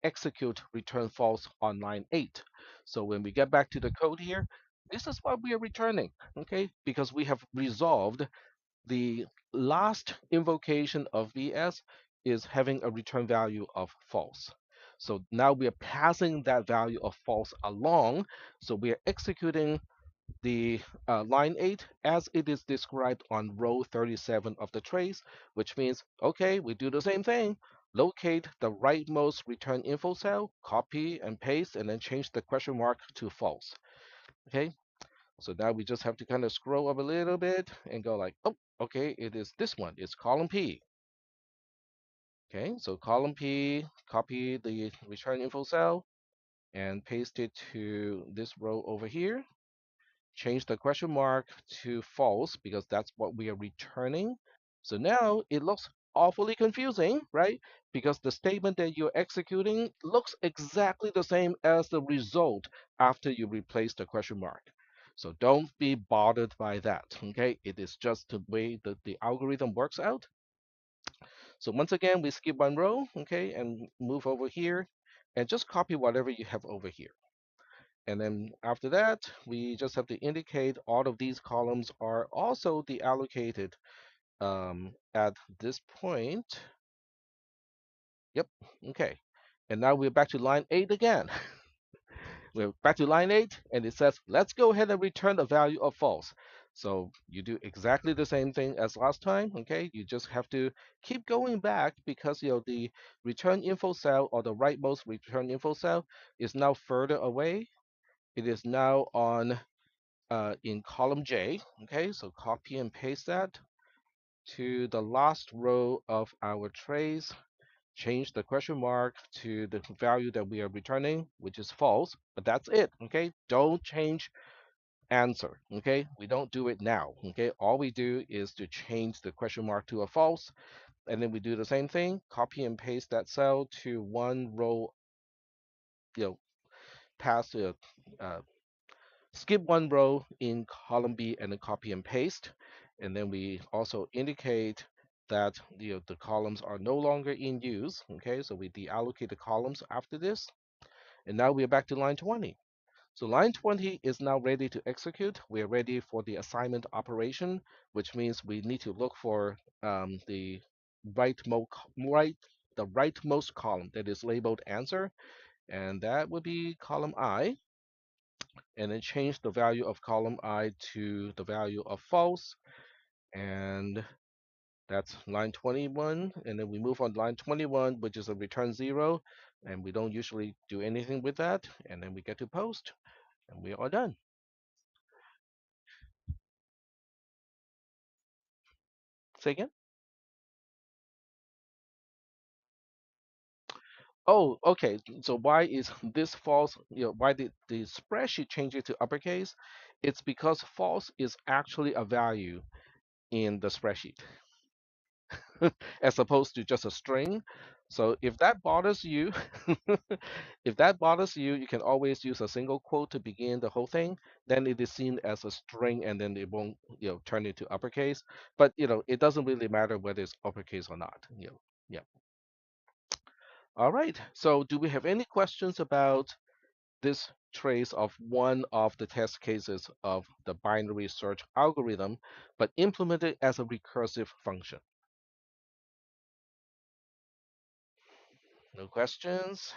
execute return false on line 8. So when we get back to the code here, this is what we are returning, okay? Because we have resolved the last invocation of VS is having a return value of false. So now we are passing that value of false along. So we are executing the line 8 as it is described on row 37 of the trace, which means, okay, we do the same thing. Locate the rightmost return info cell, copy and paste, and then change the question mark to false. Okay, so now we just have to kind of scroll up a little bit and go like, oh, okay, it is this one. It's column P. Okay, so column P, copy the return info cell and paste it to this row over here. Change the question mark to false because that's what we are returning. So now it looks awfully confusing, right? Because the statement that you're executing looks exactly the same as the result after you replace the question mark. So don't be bothered by that, okay? It is just the way that the algorithm works out. So once again, we skip one row, okay, and move over here and just copy whatever you have over here. And then after that, we just have to indicate all of these columns are also deallocated at this point. Yep, okay. And now we're back to line 8 again. We're back to line 8, and it says, let's go ahead and return a value of false. So you do exactly the same thing as last time, okay? You just have to keep going back because the return info cell or the rightmost return info cell is now further away. It is now on in column J. Okay, so copy and paste that to the last row of our trace. Change the question mark to the value that we are returning, which is false, but that's it. Okay, don't change answer. Okay, we don't do it now. Okay, all we do is to change the question mark to a false, and then we do the same thing, copy and paste that cell to one row, past uh, skip one row in column B and then copy and paste. And then we also indicate that the columns are no longer in use. Okay, so we deallocate the columns after this. And now we're back to line 20. So line 20 is now ready to execute. We're ready for the assignment operation, which means we need to look for the right the rightmost column that is labeled answer, and that would be column I, and then change the value of column I to the value of false, and that's line 21. And then we move on to line 21, which is a return 0, and we don't usually do anything with that, and then we get to post, and we are done. Say again? Oh, okay. So why is this false? Why did the spreadsheet change it to uppercase? It's because false is actually a value in the spreadsheet as opposed to just a string. So if that bothers you, if that bothers you, you can always use a single quote to begin the whole thing. Then it is seen as a string, and then it won't, turn into uppercase. But it doesn't really matter whether it's uppercase or not. Yeah. All right. So do we have any questions about this trace of one of the test cases of the binary search algorithm, but implemented as a recursive function? No questions?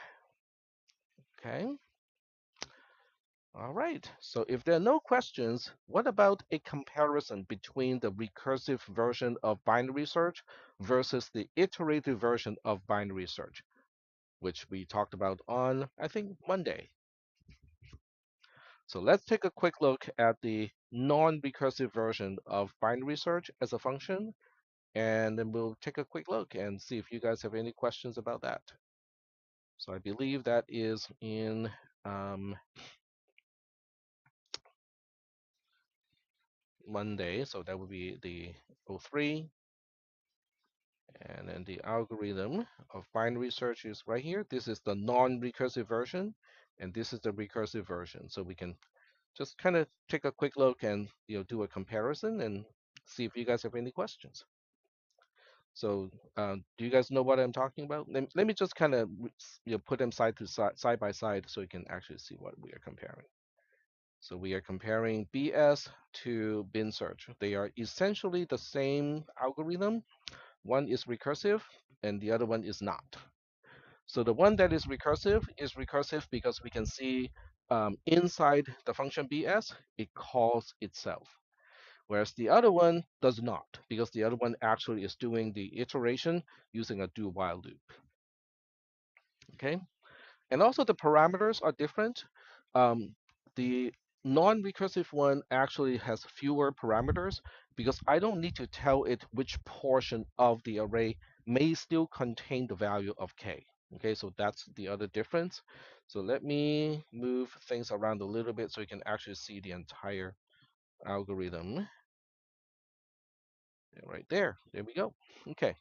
Okay. All right. So if there are no questions, what about a comparison between the recursive version of binary search versus the iterative version of binary search, which we talked about on, I think, Monday? So let's take a quick look at the non-recursive version of binary search as a function, and then we'll take a quick look and see if you guys have any questions about that. So I believe that is in Monday, so that would be the O3, and then the algorithm of binary search is right here. This is the non-recursive version, and this is the recursive version. So we can just kind of take a quick look and do a comparison and see if you guys have any questions. So, do you guys know what I'm talking about? Let me just kind of put them side by side, so you can actually see what we are comparing. So we are comparing BS to bin search. They are essentially the same algorithm. One is recursive, and the other one is not. So the one that is recursive because we can see inside the function BS, it calls itself. Whereas the other one does not, because the other one actually is doing the iteration using a do while loop. Okay, and also the parameters are different. The non-recursive one actually has fewer parameters because I don't need to tell it which portion of the array may still contain the value of k. Okay, so that's the other difference. So let me move things around a little bit so you can actually see the entire algorithm. Right there. There we go. Okay.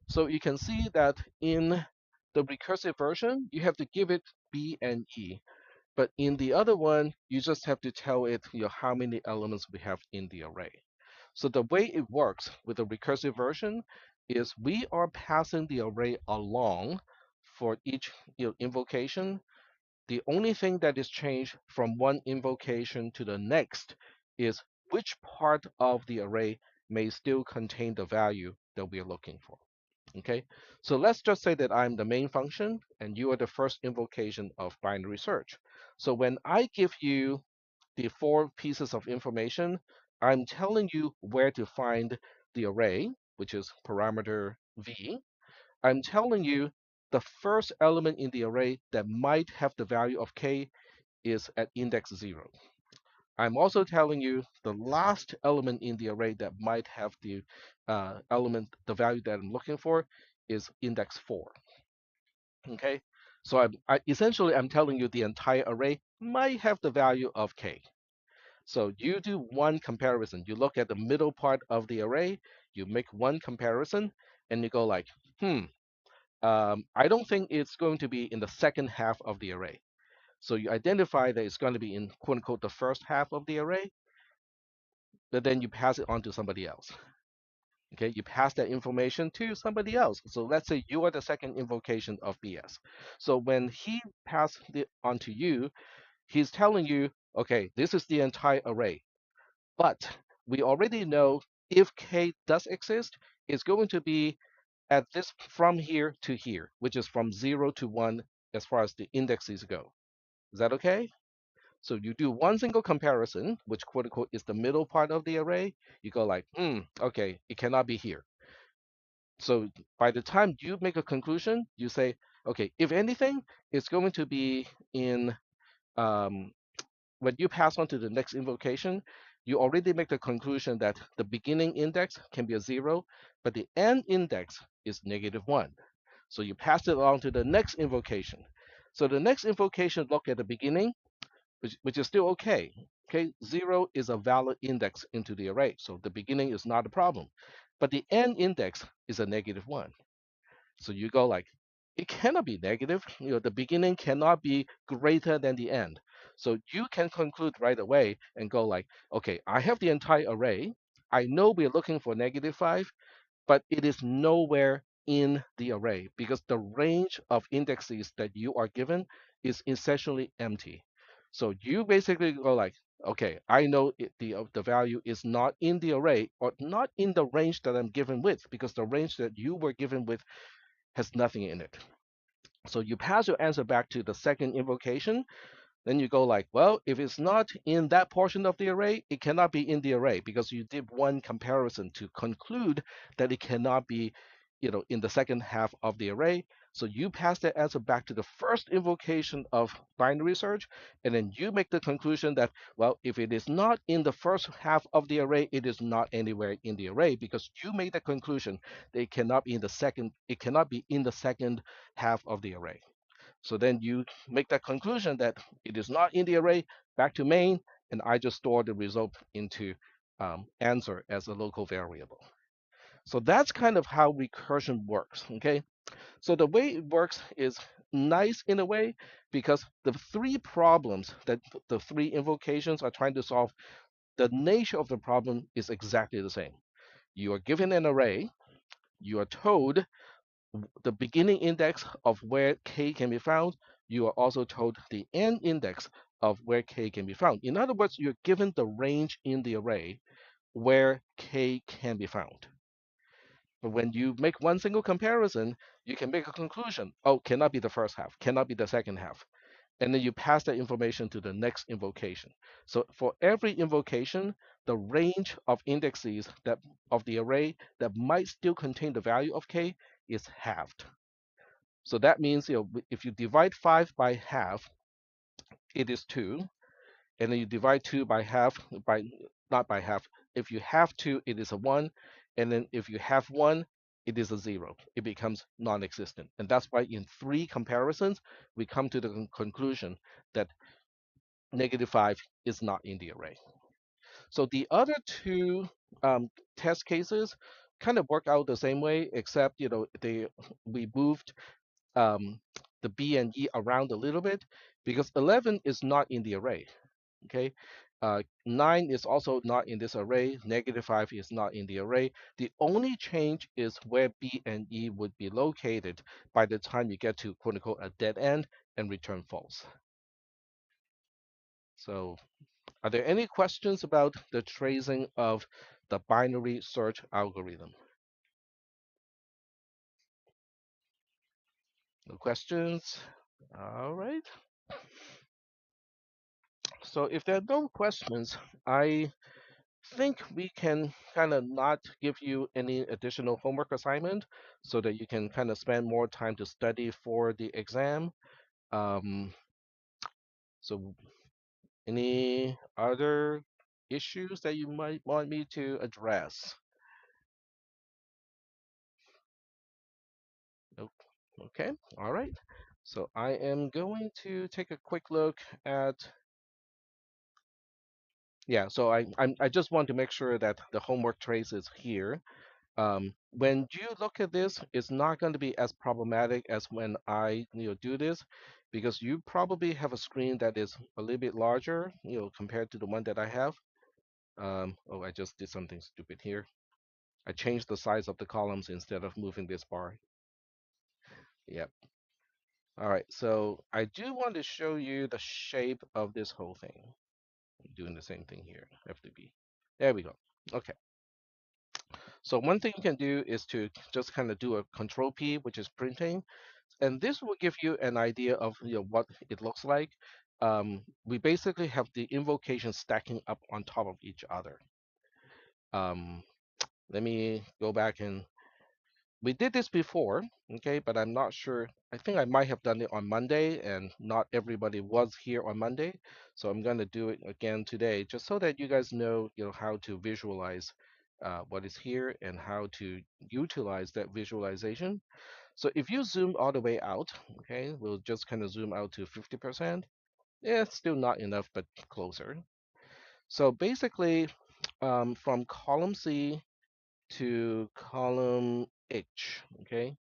So you can see that in the recursive version, you have to give it B and E. But in the other one, you just have to tell it how many elements we have in the array. So the way it works with the recursive version is we are passing the array along for each invocation. The only thing that is changed from one invocation to the next is which part of the array may still contain the value that we are looking for. Okay, so let's just say that I'm the main function and you are the first invocation of binary search. So when I give you the 4 pieces of information, I'm telling you where to find the array, which is parameter v. I'm telling you the first element in the array that might have the value of k is at index 0. I'm also telling you the last element in the array that might have the the value that I'm looking for is index 4. Okay, so essentially I'm telling you the entire array might have the value of k. So you do one comparison. You look at the middle part of the array, you make one comparison, and you go like, I don't think it's going to be in the second half of the array. So you identify that it's going to be in quote unquote the first half of the array, but then you pass it on to somebody else. Okay, you pass that information to somebody else. So let's say you are the second invocation of BS. So when he passes it on to you, he's telling you, okay, this is the entire array. But we already know if K does exist, it's going to be at this from here to here, which is from 0 to 1 as far as the indexes go. Is that okay? So you do one single comparison, which quote unquote is the middle part of the array. You go like, okay, it cannot be here. So by the time you make a conclusion, you say, okay, if anything, it's going to be in um, when you pass on to the next invocation, you already make the conclusion that the beginning index can be a 0, but the end index is -1. So you pass it on to the next invocation. So the next invocation look at the beginning, which is still okay. Okay, 0 is a valid index into the array, so the beginning is not a problem. But the end index is a -1. So you go like, it cannot be negative. The beginning cannot be greater than the end. So you can conclude right away and go like, okay, I have the entire array. I know we're looking for -5, but it is nowhere in the array because the range of indexes that you are given is essentially empty. So you basically go like, okay, I know the value is not in the array or not in the range that I'm given with because the range that you were given with has nothing in it. So you pass your answer back to the second invocation. Then you go like, well, if it's not in that portion of the array, it cannot be in the array because you did one comparison to conclude that it cannot be, in the second half of the array. So you pass that answer back to the first invocation of binary search, and then you make the conclusion that, well, if it is not in the first half of the array, it is not anywhere in the array because you made the conclusion that it cannot be in the second half of the array. So then you make that conclusion that it is not in the array, back to main, and I just store the result into answer as a local variable. So that's kind of how recursion works, okay? So the way it works is nice in a way because the three problems that the three invocations are trying to solve, the nature of the problem is exactly the same. You are given an array, you are told the beginning index of where k can be found, you are also told the end index of where k can be found. In other words, you're given the range in the array where k can be found. But when you make one single comparison, you can make a conclusion. Oh, cannot be the first half, cannot be the second half. And then you pass that information to the next invocation. So for every invocation, the range of indexes that of the array that might still contain the value of k is halved. So that means, if you divide 5 by half, it is 2. And then you divide 2 by half, not by half. If you have 2, it is a 1. And then if you have 1, it is a 0. It becomes non-existent. And that's why in 3 comparisons, we come to the conclusion that -5 is not in the array. So the other two test cases kind of work out the same way, except, we moved um, the B and E around a little bit because 11 is not in the array. Okay, 9 is also not in this array. -5 is not in the array. The only change is where B and E would be located by the time you get to quote unquote a dead end and return false. So, are there any questions about the tracing of the binary search algorithm? No questions? All right. So if there are no questions, I think we can kind of not give you any additional homework assignment so that you can kind of spend more time to study for the exam. Um, so any other issues that you might want me to address? Nope. Okay, all right. So I am going to take a quick look at, yeah, so I just want to make sure that the homework trace is here. When you look at this, it's not going to be as problematic as when I do this, because you probably have a screen that is a little bit larger, compared to the one that I have. Oh, I just did something stupid here. I changed the size of the columns instead of moving this bar. Yep. All right, so I do want to show you the shape of this whole thing. I'm doing the same thing here, FTP. There we go. Okay. So one thing you can do is to just kind of do a control P, which is printing, and this will give you an idea of what it looks like. We basically have the invocations stacking up on top of each other. Um, Let me go back and we did this before, okay, but I'm not sure. I think I might have done it on Monday, and not everybody was here on Monday, so I'm going to do it again today, just so that you guys know, how to visualize what is here and how to utilize that visualization. So if you zoom all the way out, okay, we'll just kind of zoom out to 50%. Yeah, it's still not enough, but closer. So basically, from column C to column H, okay,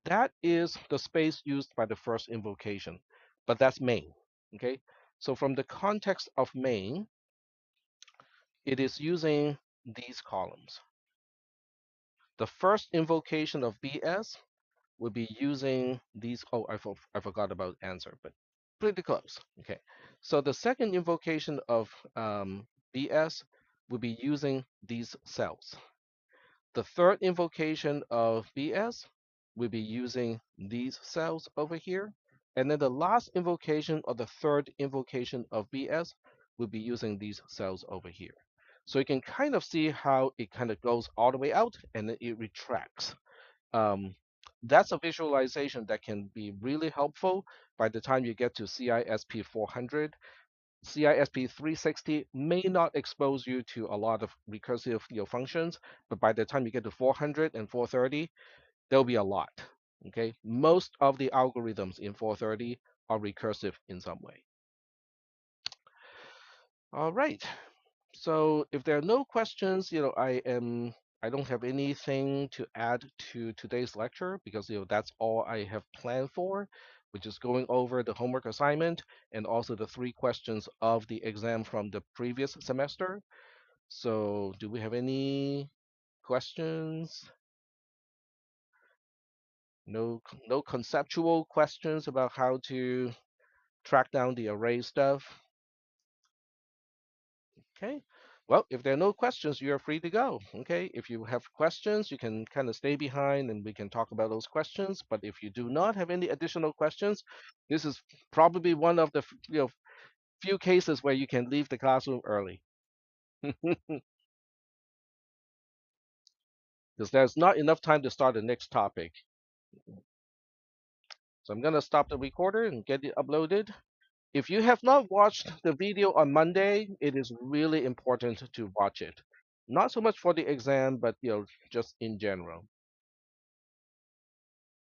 that is the space used by the first invocation, but that's main, okay? So from the context of main, it is using these columns. The first invocation of BS would be using these. Oh, I forgot about answer, but pretty close. Okay. So the second invocation of BS would be using these cells. The third invocation of BS will be using these cells over here. And then the last invocation or the third invocation of BS will be using these cells over here. So you can kind of see how it kind of goes all the way out and then it retracts. Um, that's a visualization that can be really helpful by the time you get to CISP 400. CISP 360 may not expose you to a lot of recursive functions, but by the time you get to 400 and 430, there'll be a lot. Okay, most of the algorithms in 430 are recursive in some way. All right. So if there are no questions, I don't have anything to add to today's lecture because that's all I have planned for, which is going over the homework assignment and also the 3 questions of the exam from the previous semester. So do we have any questions? No conceptual questions about how to track down the array stuff. Okay. Well, if there are no questions, you are free to go. Okay. If you have questions, you can kind of stay behind and we can talk about those questions. But if you do not have any additional questions, this is probably one of the few cases where you can leave the classroom early because there's not enough time to start the next topic. So I'm going to stop the recorder and get it uploaded. If you have not watched the video on Monday, it is really important to watch it. Not so much for the exam, but just in general.